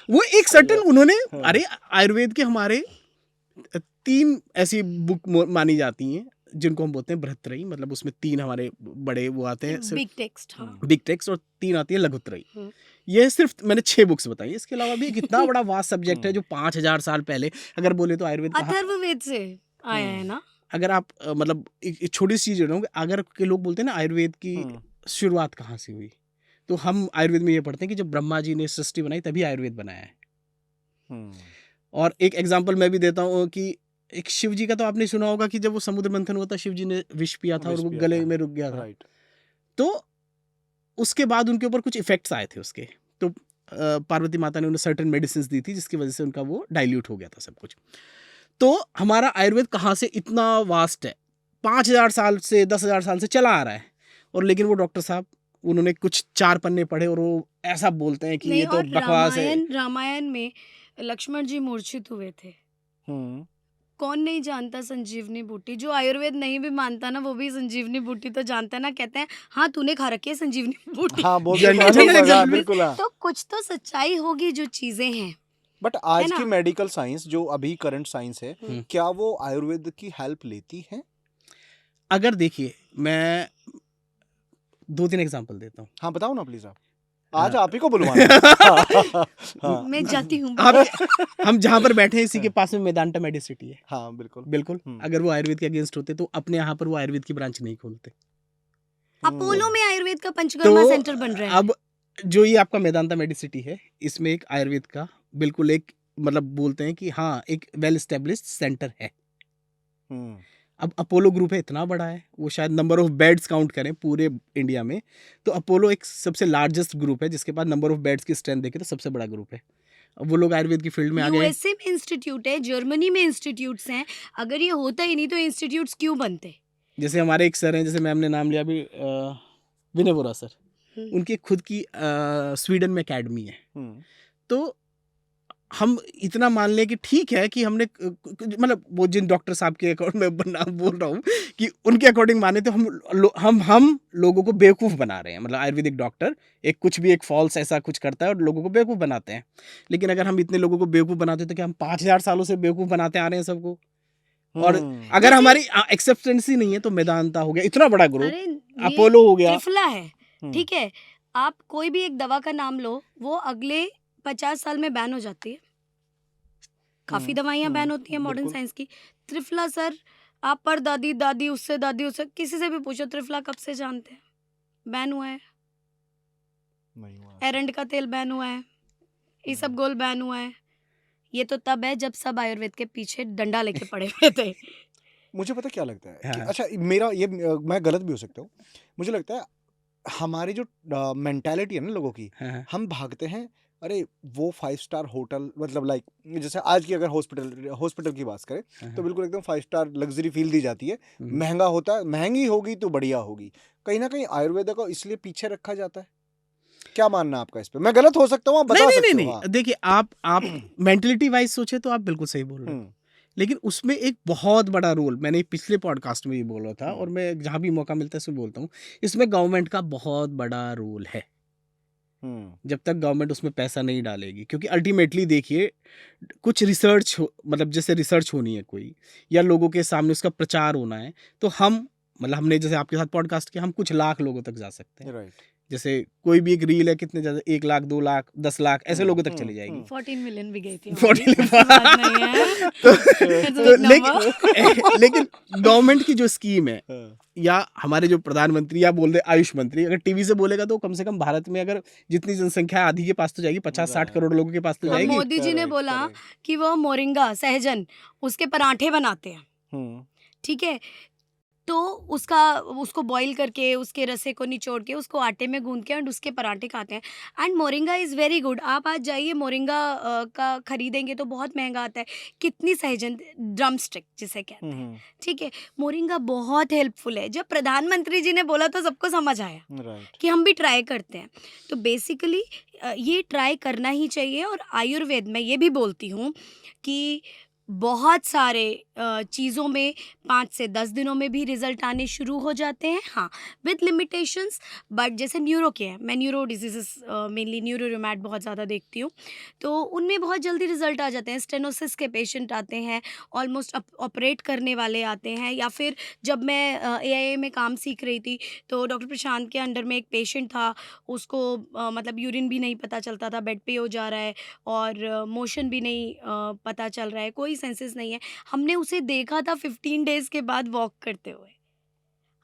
वो एक सर्टन उन्होंने, अरे आयुर्वेद के हमारे 3 ऐसी बुक मानी जाती हैं जिनको हम बोलते हैं बृहत्त्रयी, मतलब उसमें 3 हमारे बड़े वो आते हैं, बिग टेक्स्ट। बिग टेक्स्ट, और 3 आती है लघुत्रयी। ये सिर्फ मैंने 6 बुक्स बताई, इसके अलावा भी कितना बड़ा वास्ट सब्जेक्ट है जो 5000 साल पहले अगर बोले तो आयुर्वेद अथर्ववेद से आया है ना। अगर आप मतलब एक छोटी सी चीज, अगर के लोग बोलते हैं ना आयुर्वेद की शुरुआत कहाँ से हुई, तो हम आयुर्वेद में ये पढ़ते हैं कि जब ब्रह्मा जी ने सृष्टि बनाई तभी आयुर्वेद बनाया है। और एक एग्जाम्पल मैं भी देता हूँ कि एक शिव जी का तो आपने सुना होगा कि जब वो समुद्र मंथन हुआ था, शिव जी ने विष पिया था और वो गले में रुक गया था। तो उसके बाद उनके ऊपर कुछ इफेक्ट्स आए थे उसके, तो पार्वती माता ने उन्हें सर्टेन मेडिसिन दी थी जिसकी वजह से उनका वो डाइल्यूट हो गया था सब कुछ। तो हमारा आयुर्वेद कहाँ से इतना वास्ट है, 5000 साल से 10,000 साल से चला आ रहा है, और लेकिन वो डॉक्टर साहब उन्होंने कुछ 4 पन्ने पढ़े और वो ऐसा बोलते हैं कि ये तो बकवास है। रामायण में लक्ष्मण जी मूर्छित हुए थे, कौन नहीं जानता संजीवनी बूटी। जो आयुर्वेद नहीं भी मानता ना वो भी संजीवनी बूटी तो जानता ना। कहते हैं हाँ तूने खा रखी है संजीवनी बूटी। हाँ, बिल्कुल। तो कुछ तो सच्चाई होगी जो चीजें हैं। बट है आज की ना? मेडिकल साइंस जो अभी करंट साइंस है, हुँ। क्या वो आयुर्वेद की हेल्प लेती है? अगर देखिए, मैं 2-3 एग्ज़ाम्पल देता हूँ। हाँ, बताओ ना प्लीज आप। अ, आज आप ही को बुलवाना है। हाँ। मैं जाती हूँ आप बाय। हम जहाँ पर बैठे हैं इसी के पास में मेदांता मेडिसिटी है। हाँ, बिल्कुल। बिल्कुल, अगर वो आयुर्वेद के अगेंस्ट होते तो अपने यहाँ पर वो आयुर्वेद की ब्रांच नहीं खोलते। अपोलो में आयुर्वेद का तो पंचकर्मा सेंटर बन रहा है। अब जो ये आपका मेदांता मेडिसिटी है, इसमें एक आयुर्वेद का बिल्कुल एक मतलब बोलते हैं कि हाँ, एक वेल एस्टेब्लिश्ड सेंटर है। हम्म, अब अपोलो ग्रुप है, इतना बड़ा है, वो शायद नंबर ऑफ बेड्स काउंट करें पूरे इंडिया में, तो अपोलो एक सबसे लार्जेस्ट ग्रुप है जिसके पास नंबर ऑफ बेड्स की स्ट्रेंथ देखें तो सबसे बड़ा ग्रुप है। अब वो लोग आयुर्वेद की फील्ड में आ गए हैं। यूएसए में इंस्टीट्यूट है, जर्मनी में इंस्टीट्यूट्स हैं। अगर ये होता ही नहीं तो इंस्टीट्यूट्स क्यों बनते? जैसे हमारे एक सर हैं, जैसे मैम ने नाम लिया अभी, विनय वोरा सर, हम्म। उनकी खुद की स्वीडन में एकेडमी है। हम्म, तो हम इतना मान लें कि ठीक है कि हमने मतलब वो जिन डॉक्टर साहब के अकॉर्डिंग मैं नाम बोल रहा हूँ कि उनके अकॉर्डिंग माने तो हम लोगों को बेवकूफ़ बना रहे हैं। मतलब आयुर्वेदिक डॉक्टर एक कुछ भी एक फॉल्स ऐसा कुछ करता है और लोगों को बेवकूफ़ बनाते हैं। लेकिन अगर हम इतने लोगों को बेवकूफ़ बनाते हैं तो क्या हम 5000 सालों से बेवकूफ़ बनाते आ रहे हैं सबको? और अगर जैसे हमारी एक्सेप्टेंसी नहीं है तो मेदांता हो गया, इतना बड़ा ग्रुप, अरे ये अपोलो हो गया। त्रिफला है, ठीक है? आप कोई भी एक दवा का नाम लो, वो अगले 50 साल में बैन हो जाती है। काफ़ी दवाइयाँ बैन होती हैं मॉडर्न बिल्कुल। साइंस की। त्रिफला सर, आप परदादी, दादी, उससे दादी, उससे किसी से भी पूछो त्रिफला कब से जानते हैं? बैन हुआ है। नहीं हुआ ऐसा। एरंड का तेल बैन हुआ है। इसबगोल बैन हुआ है। ये तो तब है जब सब आयुर्वेद के पीछे डंडा लेके पड़े हुए थे। मुझे पता क्या लगता है कि हाँ। अच्छा मेरा ये मैं गलत भी हो सकता हूँ। मुझे लगता है हमारी जो मेंटालिटी है ना लोगों की, हाँ, हम भागते हैं। अरे वो 5 स्टार होटल, मतलब लाइक जैसे आज की अगर हॉस्पिटल की बात करें तो हाँ, बिल्कुल एकदम 5 स्टार लग्जरी फील दी जाती है। हम्म। महंगा होता है, महंगी होगी तो बढ़िया होगी। कहीं ना कहीं आयुर्वेद को इसलिए पीछे रखा जाता है। क्या मानना है आपका इस पे? मैं गलत हो सकता हूँ, आप नहीं बता नहीं नहीं सकते हो। नहीं हाँ। देखिए, आप मेंटलिटी वाइज सोचे तो आप बिल्कुल सही बोल रहे हो, हम्म, लेकिन उसमें एक बहुत बड़ा रोल, मैंने पिछले पॉडकास्ट में भी बोला था और हम्म, मैं जहाँ भी मौका मिलता है उसमें बोलता हूँ, इसमें गवर्नमेंट का बहुत बड़ा रोल है। हम्म, जब तक गवर्नमेंट उसमें पैसा नहीं डालेगी, क्योंकि अल्टीमेटली देखिए, कुछ रिसर्च मतलब जैसे रिसर्च होनी है कोई, या लोगों के सामने उसका प्रचार होना है, तो हम मतलब हमने जैसे आपके साथ पॉडकास्ट किया, हम कुछ लाख लोगों तक जा सकते हैं। राइट। जैसे कोई भी एक रील है, कितने ज़्यादा, 1 लाख, 2 लाख, 10 लाख ऐसे लोगों तक चली जाएगी। 14 मिलियन भी गई थी हमारी, 14 ऐसी बात नहीं है। तो, It's a तो big number. लेकिन गवर्नमेंट की जो स्कीम है, हाँ, या हमारे जो प्रधानमंत्री या बोल दे आयुष मंत्री, अगर टीवी से बोलेगा तो कम से कम भारत में अगर जितनी जनसंख्या है, आधी के पास तो जाएगी, 50-60 करोड़ लोगों के पास तो अब जाएगी। मोदी जी ने करेक्ट, बोला करेक्ट। कि वो मोरिंगा सहजन उसके पराठे बनाते हैं, हम्म, ठीक है? तो उसको बॉईल करके उसके रसे को निचोड़ के उसको आटे में गूंद के एंड उसके पराठे खाते हैं। And moringa is very good. आप आज जाइए मोरिंगा का खरीदेंगे तो बहुत महंगा आता है। कितनी सहजन, ड्रम स्टिक जिसे कहते हैं, ठीक है? मोरिंगा बहुत हेल्पफुल है। जब प्रधानमंत्री जी ने बोला तो सबको समझ आया राइट। कि हम भी ट्राई करते हैं। तो बेसिकली ये ट्राई करना ही चाहिए। और आयुर्वेद में ये भी बोलती हूँ कि बहुत सारे चीज़ों में 5 से 10 दिनों में भी रिजल्ट आने शुरू हो जाते हैं, हाँ, विद लिमिटेशंस। बट जैसे न्यूरो के हैं, मैं न्यूरो डिजीजेस मेनली न्यूरो रिमैट बहुत ज़्यादा देखती हूँ, तो उनमें बहुत जल्दी रिजल्ट आ जाते हैं। स्टेनोसिस के पेशेंट आते हैं, ऑलमोस्ट ऑपरेट करने वाले आते हैं। या फिर जब मैं AIA में काम सीख रही थी तो डॉक्टर प्रशांत के अंडर में एक पेशेंट था, उसको मतलब यूरिन भी नहीं पता चलता था, बेड पे हो जा रहा है, और मोशन भी नहीं पता चल रहा है, कोई सेंसेस नहीं है। हमने उसे देखा था 15 डेज़ के बाद वॉक करते हुए।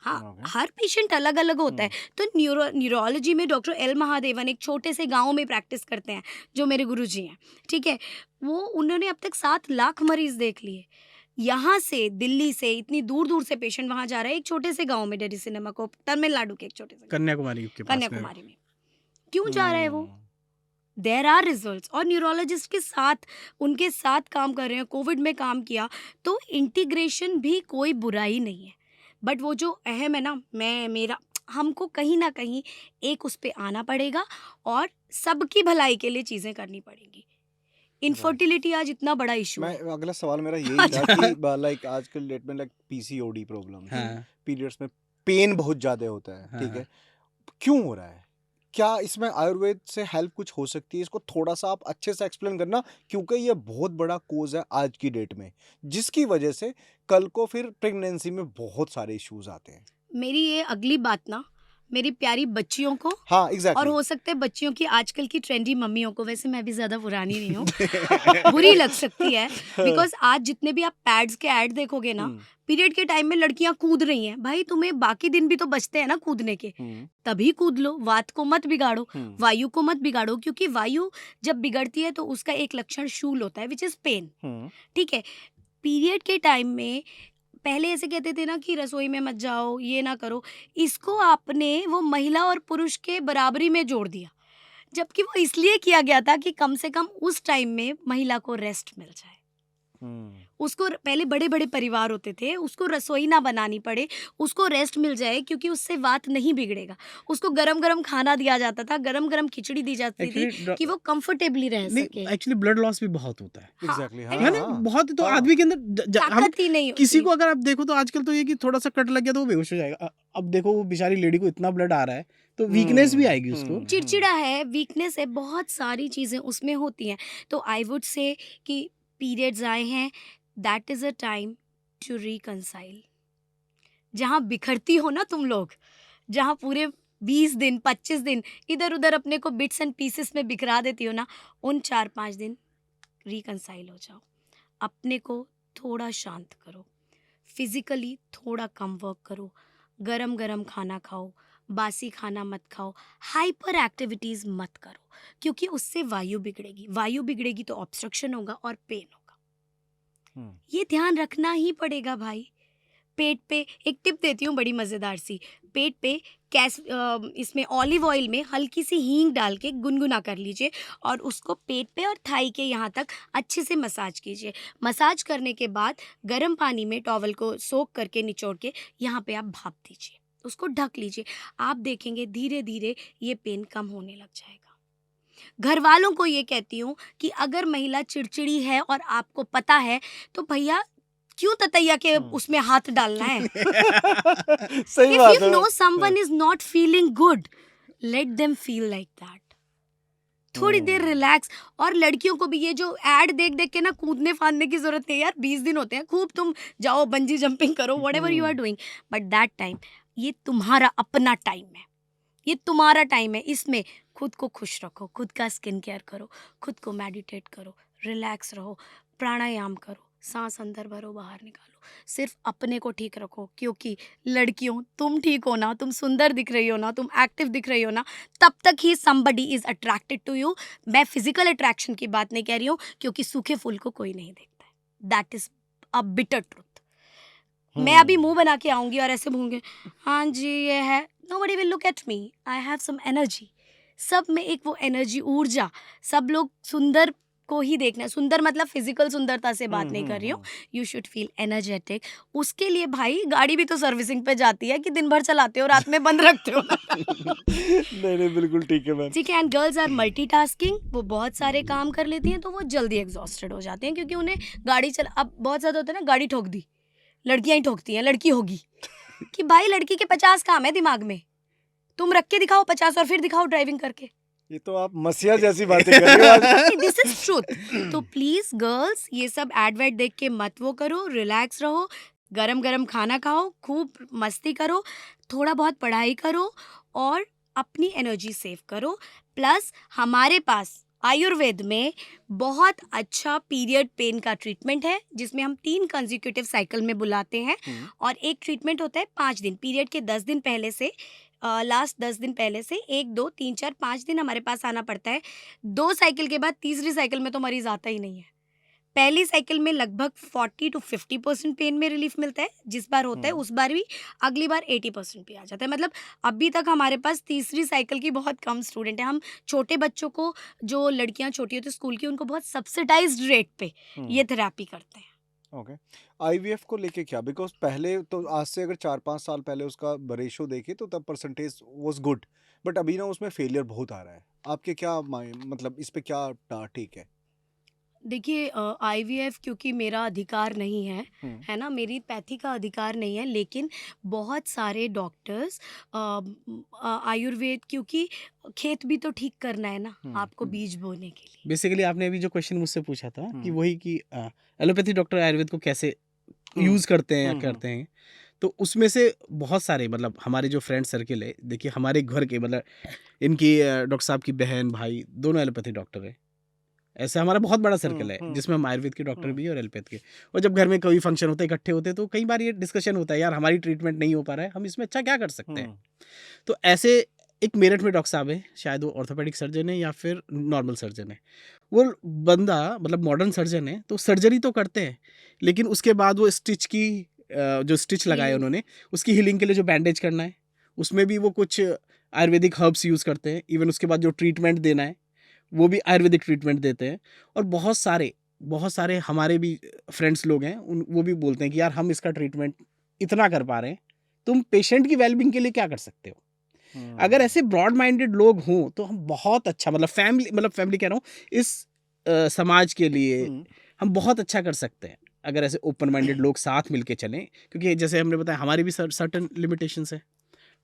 हाँ, ओके। हर पेशेंट अलग-अलग होता है। तो न्यूरोलॉजी में डॉक्टर एल महादेवन एक छोटे से गाँव में प्रैक्टिस करते हैं, जो मेरे गुरुजी हैं, ठीक है? वो उन्होंने अब तक 7 लाख मरीज़ देख लिए। यहाँ से दिल्ली से इतनी दूर-दूर से पेशेंट वहाँ जा रहा है, एक छोटे से गाँव में, डेडी सिनेमा को तमिलनाडु के एक छोटे से गाँव, कन्याकुमारी के पास में। कन्याकुमारी में। क्यों जा रहा है वो? There are results. और न्यूरोलॉजिस्ट के साथ, उनके साथ काम कर रहे हैं, कोविड में काम किया, तो इंटीग्रेशन भी कोई बुराई नहीं है। बट वो जो अहम है ना, मैं मेरा हमको कहीं ना कहीं एक उस पे आना पड़ेगा और सबकी भलाई के लिए चीज़ें करनी पड़ेंगी। इनफर्टिलिटी आज इतना बड़ा इशू मैं है। अगला सवाल मेरा यही था अच्छा। कि लाइक आजकल डेट में लाइक PCOD प्रॉब्लम, हाँ, पीरियड्स में पेन बहुत ज्यादा होता है, ठीक हाँ। है? क्यों हो रहा है? क्या इसमें आयुर्वेद से हेल्प कुछ हो सकती है? इसको थोड़ा-सा आप अच्छे से एक्सप्लेन करना, क्योंकि ये बहुत बड़ा कॉज़ है आज की डेट में, जिसकी वजह से कल को फिर प्रेगनेंसी में बहुत सारे इश्यूज़ आते हैं। मेरी ये अगली बात ना मेरी प्यारी बच्चियों को हाँ, और एग्ज़ैक्टली। हो सकता है बच्चियों की आजकल की ट्रेंडी मम्मियों को, वैसे मैं भी ज़्यादा पुरानी नहीं हूँ, बुरी लग सकती है, बिकॉज़ आज जितने भी आप पैड्स के ऐड देखोगे ना, हुँ, पीरियड के टाइम में लड़कियाँ कूद रही हैं। भाई तुम्हें बाकी दिन भी तो बचते हैं ना कूदने के, हुँ, तभी कूद लो, वात को मत बिगाड़ो, हुँ, वायु को मत बिगाड़ो, क्योंकि वायु जब बिगड़ती है तो उसका एक लक्षण शूल होता है, व्हिच इज़ पेन, हुँ, ठीक है? पीरियड के टाइम में पहले ऐसे कहते थे ना कि रसोई में मत जाओ, ये ना करो, इसको आपने वो महिला और पुरुष के बराबरी में जोड़ दिया। जबकि वो इसलिए किया गया था कि कम से कम उस टाइम में महिला को रेस्ट मिल जाए। हुँ, उसको पहले बड़े-बड़े परिवार होते थे, उसको रसोई ना बनानी पड़े, उसको रेस्ट मिल जाए, क्योंकि उससे वात नहीं बिगड़ेगा। उसको गरम-गरम खाना दिया जाता था, गरम-गरम खिचड़ी दी जाती थी एक्चुअली कि वो कंफर्टेबली रह नहीं, सके। एक्चुअली ब्लड लॉस भी बहुत होता है। हाँ, एग्ज़ैक्टली, एंड हाँ, है ना? हाँ, बहुत, तो हाँ, आदमी के अंदर हम ताकत ही नहीं किसी होती। को अगर आप देखो तो आजकल तो ये कि थोड़ा-सा कट लग गया तो वो बेहोश हो जाएगा। अब देखो वो बेचारी लेडी को इतना ब्लड आ रहा है, तो वीकनेस भी हुँ, आएगी उसको। हुँ, चिड़चिड़ा है, वीकनेस है, बहुत सारी चीज़ें उसमें होती हैं। तो आई वुड से कि पीरियड्स आए हैं, that is a time to reconcile. जहाँ बिखरती हो ना तुम लोग, जहाँ पूरे 20 दिन, 25 दिन इधर-उधर अपने को बिट्स एंड पीसेस में बिखरा देती हो ना, उन 4-5 दिन रिकंसाइल हो जाओ। अपने को थोड़ा शांत करो, फिज़िकली थोड़ा कम वर्क करो, गरम-गरम खाना खाओ, बासी खाना मत खाओ, हाइपर एक्टिविटीज़ मत करो, क्योंकि उससे वायु बिगड़ेगी। वायु बिगड़ेगी तो ऑब्स्ट्रक्शन होगा और पेन होगा। हुँ, ये ध्यान रखना ही पड़ेगा भाई। पेट पे एक टिप देती हूँ बड़ी मज़ेदार सी। पेट पे इसमें ऑलिव ऑयल में हल्की सी हींग डाल के गुनगुना कर लीजिए और उसको पेट पे और थाई के यहाँ तक अच्छे से मसाज कीजिए। मसाज करने के बाद गर्म पानी में टॉवल को सोक करके निचोड़ के यहाँ पे आप भाप दीजिए, उसको ढक लीजिए। आप देखेंगे धीरे धीरे ये पेन कम होने लग जाएगा। घर वालों को ये कहती हूँ कि अगर महिला चिड़चिड़ी है और आपको पता है, तो भैया क्यों ततैया के हुँ। उसमें हाथ डालना है? सही If बात you है। know someone is not feeling good, let them feel like that. थोड़ी देर हुँ, रिलैक्स। और लड़कियों को भी ये जो ऐड देख देख के ना कूदने फांदने की जरूरत नहीं है यार। 20 दिन होते हैं, खूब तुम जाओ बंजी जंपिंग करो, whatever you are hmm, doing, but that time ये तुम्हारा अपना टाइम है, ये तुम्हारा टाइम है। इसमें खुद को खुश रखो, खुद का स्किन केयर करो, खुद को मेडिटेट करो, रिलैक्स रहो, प्राणायाम करो, सांस अंदर भरो बाहर निकालो, सिर्फ अपने को ठीक रखो। क्योंकि लड़कियों तुम ठीक हो ना, तुम सुंदर दिख रही हो ना, तुम एक्टिव दिख रही हो ना, तब तक ही somebody is attracted to you. मैं फिजिकल अट्रैक्शन की बात नहीं कह रही हूँ, क्योंकि सूखे फूल को कोई नहीं देखता है। That is a bitter truth. मैं अभी मुंह हुँ, बना के आऊंगी और ऐसे भूंगे, हाँ जी ये है, nobody will look at me, I have some energy। सब में एक वो एनर्जी, ऊर्जा। सब लोग सुंदर को ही देखना है, सुंदर मतलब फिजिकल सुंदरता से बात हुँ, नहीं हुँ, कर रही हूँ। हुँ। You should feel energetic. उसके लिए भाई गाड़ी भी तो सर्विसिंग पे जाती है कि दिन भर चलाते हो रात में बंद रखते हो ना। नहीं, नहीं, बिल्कुल ठीक है मैम। ठीक है। एंड गर्ल्स आर मल्टीटास्किंग, वो बहुत सारे काम कर लेती हैं, तो वो जल्दी एग्जॉस्टेड हो जाते हैं, क्योंकि उन्हें गाड़ी चला, अब बहुत ज़्यादा होता है ना, गाड़ी ठोक दी, लड़कियां ही ठोकती हैं, लड़की होगी कि भाई लड़की के 50 काम है दिमाग में, तुम रख के दिखाओ 50 और फिर दिखाओ ड्राइविंग करके। ये तो आप मसीहा जैसी बातें कर रहे हो आज। This is truth. तो प्लीज गर्ल्स ये सब एड वेड देख के मत वो करो, रिलैक्स रहो, गरम गरम खाना खाओ, खूब मस्ती करो, थोड़ा बहुत पढ़ाई करो और अपनी एनर्जी सेव करो। प्लस हमारे पास आयुर्वेद में बहुत अच्छा पीरियड पेन का ट्रीटमेंट है, जिसमें हम 3 कंसेक्यूटिव साइकिल में बुलाते हैं। हुँ, और एक ट्रीटमेंट होता है 5 दिन, पीरियड के 10 दिन पहले से, लास्ट 10 दिन पहले से 1 2 3 4 5 दिन हमारे पास आना पड़ता है। 2 साइकिल के बाद तीसरी साइकिल में तो मरीज आता ही नहीं है। पहली साइकिल में लगभग 40 to 50% पेन में रिलीफ मिलता है, जिस बार होता है हुँ। उस बार भी, अगली बार 80% पे आ जाता है। मतलब अभी तक हमारे पास तीसरी साइकिल की बहुत कम स्टूडेंट है। हम छोटे बच्चों को, जो लड़कियां छोटी होती है स्कूल की, उनको बहुत सब्सिडाइज्ड रेट पे हुँ, ये थेरेपी करते हैं। ओके। आईवीएफ को लेके क्या? बिकॉज़ पहले तो आज से अगर 4-5 साल पहले उसका रेशियो देखें तो तब परसेंटेज वाज़ गुड, बट अभी ना उसमें फेलियर बहुत आ रहा है। आपके क्या मतलब इस पे क्या टेक है? देखिए आईवीएफ क्योंकि मेरा अधिकार नहीं है, है ना? मेरी पैथी का अधिकार नहीं है, लेकिन बहुत सारे डॉक्टर्स आयुर्वेद, क्योंकि खेत भी तो ठीक करना है ना आपको बीज बोने के लिए। बेसिकली आपने अभी जो क्वेश्चन मुझसे पूछा था कि हम्म। वही कि एलोपैथी डॉक्टर आयुर्वेद को कैसे यूज़ करते हैं या करते हैं, तो उसमें से बहुत सारे मतलब हमारे जो फ्रेंड सर्किल है, देखिए हमारे घर के मतलब इनकी डॉक्टर साहब की बहन भाई दोनों एलोपैथी डॉक्टर है। ऐसा हमारा बहुत बड़ा सर्कल है जिसमें हम आयुर्वेद के डॉक्टर भी और एलोपैथ के। और जब घर में कोई फंक्शन होता है इकट्ठे होते हैं तो कई बार ये डिस्कशन होता है, यार हमारी ट्रीटमेंट नहीं हो पा रहा है, हम इसमें अच्छा क्या कर सकते हैं। तो ऐसे एक मेरठ में डॉक्टर साहब है, शायद वो ऑर्थोपेडिक सर्जन है या फिर नॉर्मल सर्जन है। वो बंदा मतलब मॉडर्न सर्जन है, तो सर्जरी तो करते हैं लेकिन उसके बाद वो स्टिच की जो स्टिच लगाए Healing. उन्होंने, उसकी हीलिंग के लिए जो बैंडेज करना है उसमें भी वो कुछ आयुर्वेदिक हर्ब्स यूज़ करते हैं। इवन उसके बाद जो ट्रीटमेंट देना है वो भी आयुर्वेदिक ट्रीटमेंट देते हैं। और बहुत सारे हमारे भी फ्रेंड्स लोग हैं, वो भी बोलते हैं कि यार हम इसका ट्रीटमेंट इतना कर पा रहे हैं, तुम पेशेंट की वेलबींग के लिए क्या कर सकते हो। अगर ऐसे ब्रॉड माइंडेड लोग हों तो हम बहुत अच्छा मतलब फैमिली कह रहा हूँ इस समाज के लिए हम बहुत अच्छा कर सकते हैं अगर ऐसे ओपन माइंडेड लोग साथ मिलके चलें। क्योंकि जैसे हमने बताया हमारी भी सर्टन लिमिटेशंस है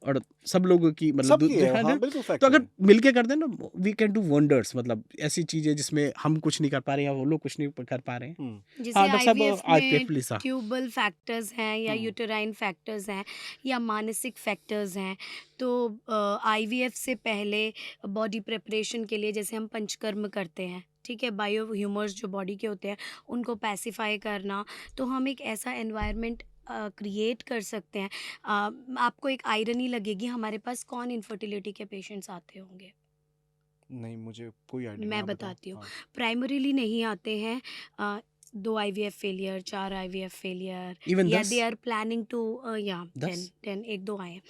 और सब लोगों की मतलब सबकी है, है हाँ, ना। बिल्कुल तो फैक्ट अगर है। मिलके कर दें ना वी कैन डू वंडर्स। मतलब ऐसी चीजें जिसमें हम कुछ नहीं कर पा रहे हैं या वो लोग कुछ नहीं कर पा रहे हैं। जैसे हाँ डॉक्टर साहब आईवीएफ आज में प्लीज। हाँ ट्यूबल फैक्टर्स हैं या यूटेराइन फैक्टर्स हैं या मानसिक फैक्टर्स हैं, तो आईवीएफ से पहले बॉडी प्रिपरेशन के लिए जैसे हम पंचकर्म करते हैं, ठीक है, बायो ह्यूमर्स जो बॉडी के होते हैं उनको पैसिफाई करना, तो हम एक ऐसा एनवायरनमेंट क्रिएट कर सकते हैं। आपको एक आयरनी लगेगी, हमारे पास कौन इनफर्टिलिटी के पेशेंट्स आते होंगे? नहीं, मुझे कोई आइडिया नहीं, मैं आप बताओ। बताती हूँ। हाँ। प्राइमरीली नहीं आते हैं 2 IVF failure, 4 IVF failure, even या 10 दे आर प्लानिंग टू या 10 10 1-2 आए हैं।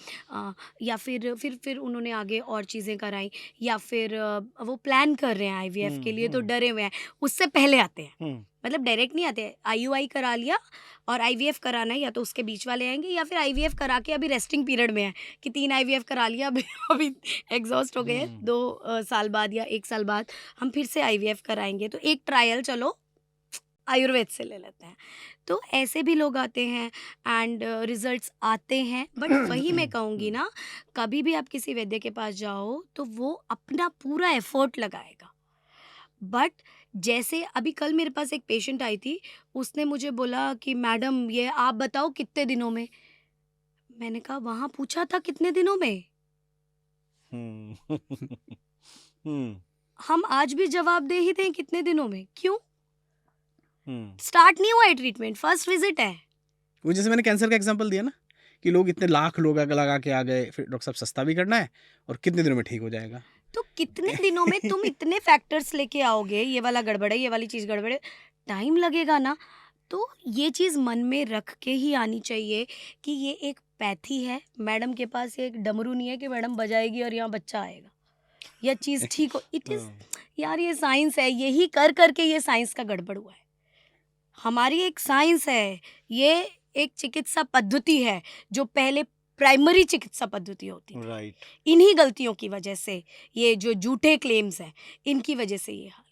या फिर उन्होंने आगे और चीज़ें कराई, या फिर वो प्लान कर रहे हैं आईवीएफ के लिए तो डरे हुए हैं, उससे पहले आते हैं। मतलब डायरेक्ट नहीं आते, आईयूआई करा लिया और आईवीएफ कराना है, या तो उसके बीच वाले आएंगे या फिर आईवीएफ करा के अभी रेस्टिंग पीरियड में है कि 3 आईवीएफ करा लिया, अभी अभी एग्जॉस्ट हो गए हैं, 2 साल बाद या 1 साल बाद हम फिर से आईवीएफ कराएंगे, तो एक ट्रायल चलो आयुर्वेद से ले लेते हैं। तो ऐसे भी लोग आते हैं एंड रिजल्ट्स आते हैं। बट वही मैं कहूँगी ना, कभी भी आप किसी वैद्य के पास जाओ तो वो अपना पूरा एफर्ट लगाएगा। बट जैसे अभी कल मेरे पास एक पेशेंट आई थी, उसने मुझे बोला कि मैडम ये आप बताओ कितने दिनों में। मैंने कहा वहाँ पूछा था कितने दिनों में? हम आज भी जवाब दे ही दें कितने दिनों में। क्यों? स्टार्ट नहीं हुआ है ट्रीटमेंट, फर्स्ट विजिट है। वो जैसे मैंने कैंसर का एग्जांपल दिया ना कि लोग इतने लाख लोग लगा के आ गए, फिर डॉक्टर साहब सस्ता भी करना है और कितने दिनों में ठीक हो जाएगा। तो कितने दिनों में तुम इतने फैक्टर्स लेके आओगे, ये वाला गड़बड़ है, ये वाली चीज़ गड़बड़ है, टाइम लगेगा ना। तो ये चीज़ मन में रख के ही आनी चाहिए कि ये एक पैथी है, मैडम के पास एक डमरू नहीं है कि मैडम बजाएगी और यहाँ बच्चा आएगा या चीज़ ठीक हो। इट इज़ यार ये साइंस है, यही कर करके ये साइंस का गड़बड़ हुआ है। हमारी एक साइंस है, ये एक चिकित्सा पद्धति है जो पहले प्राइमरी चिकित्सा पद्धति होती थी। राइट। इन्हीं गलतियों की वजह से, ये जो झूठे क्लेम्स हैं इनकी वजह से ये हाल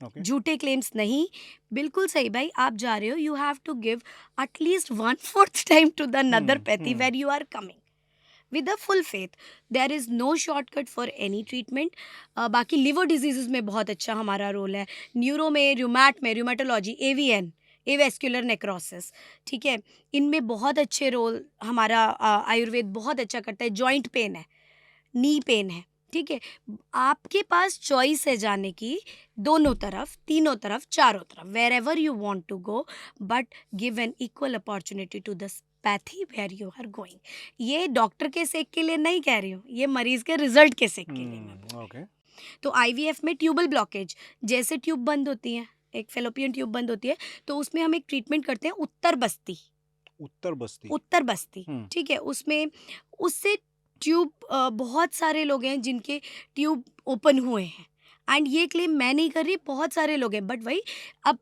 हुआ है। झूठे क्लेम्स नहीं, बिल्कुल सही भाई, आप जा रहे हो, you have to give at least 1/4 time to the another pathy where you are coming with a full faith. There is no shortcut for any treatment. बाकी लिवर डिजीज़ में बहुत अच्छा हमारा रोल है, न्यूरो में, रूमेटोलॉजी, AVN, एवेस्क्युलर नेक्रोसिस, ठीक है, इनमें बहुत अच्छे रोल हमारा आयुर्वेद बहुत अच्छा करता है। जॉइंट पेन है, नी पेन है, ठीक है, आपके पास चॉइस है जाने की, दोनों तरफ, तीनों तरफ, चारों तरफ, wherever you want to go, but give an equal opportunity to the pathy where you are going. ये डॉक्टर के सेक के लिए नहीं कह रही हूँ, ये मरीज के रिजल्ट के सेक के लिए मैं तो आईवीएफ में ट्यूबल ब्लॉकेज, जैसे ट्यूब बंद होती है, एक फेलोपियन ट्यूब बंद होती है, तो उसमें हम एक ट्रीटमेंट करते हैं उत्तर बस्ती, ठीक है, उसमें उससे ट्यूब बहुत सारे लोग हैं जिनके ट्यूब ओपन हुए हैं, एंड ये क्लेम मैं नहीं कर रही, बहुत सारे लोग हैं। बट वही अब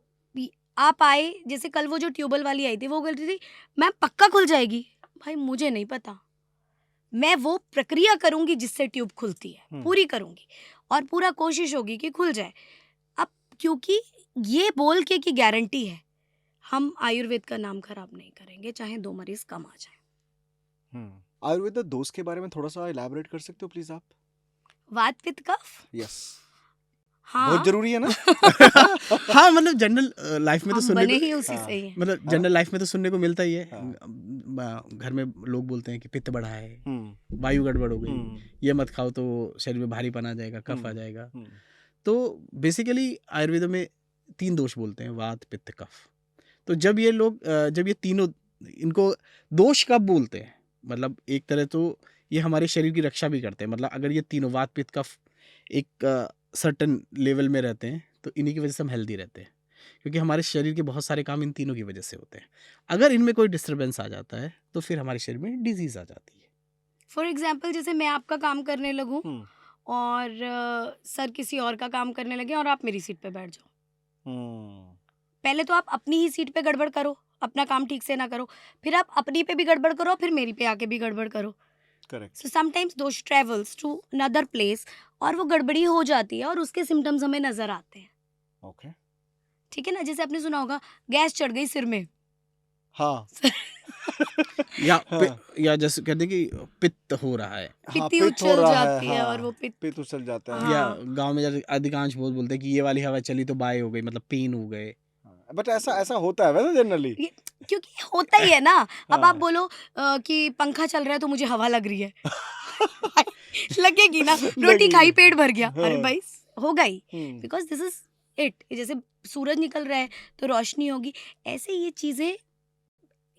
आप आए, जैसे कल वो जो ट्यूबल वाली आई थी, वो बोल रही थी मैम पक्का खुल जाएगी। भाई मुझे नहीं पता, मैं वो प्रक्रिया करूंगी जिससे ट्यूब खुलती है, पूरी करूंगी और पूरा कोशिश होगी कि खुल जाए। अब क्योंकि ये बोल के कि गारंटी है, हम आयुर्वेद का नाम खराब नहीं करेंगे चाहे 2 मरीज कम आ जाए। आयुर्वेद दोष के बारे में थोड़ा सा इलैबोरेट कर सकते हो प्लीज आप? वात पित्त कफ, यस, हाँ बहुत जरूरी है ना। हाँ मतलब जनरल लाइफ में तो हम सुनने बने को ही उसी हाँ। से ही हैं। मतलब हाँ। जनरल लाइफ में तो सुनने को मिलता ही है। हाँ। घर में लोग बोलते हैं कि पित्त बढ़ा है, हम्म, वायु गड़बड़ हो गई, हम्म, ये मत खाओ तो शरीर में भारीपन आ जाएगा, कफ आ हम्म, जाएगा। हम्म, तो बेसिकली आयुर्वेद में 3 दोष बोलते हैं, वात पित्त कफ। तो जब ये लोग जब ये तीनों, इनको दोष कब बोलते हैं, मतलब एक तरह तो ये हमारे शरीर की रक्षा भी करते हैं। मतलब अगर ये तीनों वात पित्त कफ एक सर्टन लेवल में रहते हैं तो इन्हीं की वजह से हम हेल्दी रहते हैं, क्योंकि हमारे शरीर के बहुत सारे काम इन तीनों की वजह से होते हैं। अगर इनमें कोई डिस्टर्बेंस आ जाता है तो फिर हमारे शरीर में डिजीज आ जाती है। फॉर एग्जाम्पल जैसे मैं आपका काम करने लगूं हम्म, और सर किसी और का काम करने लगे और आप मेरी सीट पे बैठ जाओ, हम्म, पहले तो आप अपनी ही सीट पे गड़बड़ करो, अपना काम ठीक से ना करो, फिर आप अपनी पे भी गड़बड़ करो, फिर मेरी पे आके भी गड़बड़ करो। करेक्ट। सो समटाइम्स दोष ट्रेवल्स टू अनदर प्लेस और वो गड़बड़ी हो जाती है और उसके सिम्टम्स हमें नजर आते हैं। ओके। ठीक है ना, जैसे आपने सुना होगा गैस चढ़ गई सिर में। हाँ। या हाँ। या जैसे कहते हैं कि पित्त हो रहा है, हाँ, पित्ती पित्त हो उछल रहा जाती है हाँ, और वो पित्त पित्त उछल जाता है। हाँ। या गांव में जैसे अधिकांश बहुत बोलते हैं कि ये वाली हवा चली तो बाय हो गई, मतलब पेन हो गए। बट ऐसा ऐसा होता है वैसे जनरली। ये क्योंकि होता ही है ना। अब हाँ। आप बोलो कि पंखा चल रहा है तो मुझे हवा लग रही है लगेगी ना। रोटी लगेगी। खाई पेट भर गया, अरे हाँ। भाई होगा ही, हम्म, बिकॉज दिस इज इट। जैसे सूरज निकल रहा है तो रोशनी होगी, ऐसे ये चीजें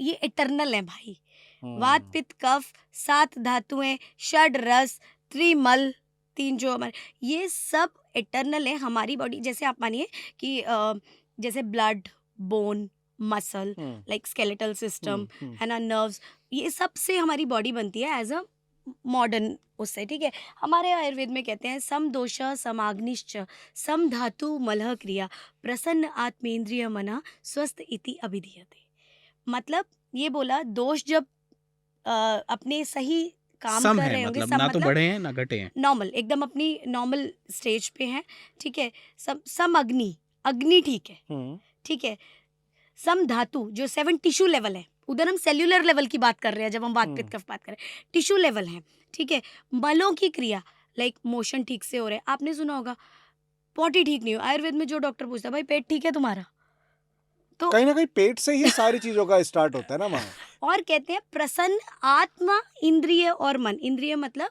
ये इटरनल है भाई। वात पित्त कफ 7 धातुएं, षड रस, त्रिमल 3 जो हमारे, ये सब इटरनल है हमारी बॉडी। जैसे आप मानिए कि जैसे ब्लड, बोन, मसल, हम्म, लाइक स्केलेटल सिस्टम हम्म, है ना, नर्व्स, ये सब से हमारी बॉडी बनती है एज अ मॉडर्न उससे। ठीक है, हमारे आयुर्वेद में कहते हैं सम दोष समाग्निश्च सम धातु मलह क्रिया प्रसन्न आत्मेंद्रिय मना स्वस्थ इति अभिधीयते। मतलब ये बोला दोष जब अपने सही काम सम कर है, रहे होंगे, मतलब सब ना तो मतलब बढ़े हैं ना घटे हैं। नॉर्मल, एकदम अपनी नॉर्मल स्टेज पे हैं। ठीक है, सम अग्नि, अग्नि ठीक है, हम्म, ठीक है। सम धातु जो 7 टिश्यू लेवल है, उधर हम सेल्यूलर लेवल की बात कर रहे हैं जब हम वात पित्त कफ बात कर रहे हैं, टिश्यू लेवल है। ठीक है, मलों की क्रिया लाइक मोशन ठीक से हो रहे हैं। आपने सुना होगा पॉटी ठीक नहीं हो, आयुर्वेद में जो डॉक्टर पूछता है भाई पेट ठीक है तुम्हारा, तो कहीं ना कहीं पेट से ही सारी चीजों का स्टार्ट होता है ना वहाँ। और कहते हैं प्रसन्न आत्मा इंद्रिय और मन। इंद्रिय मतलब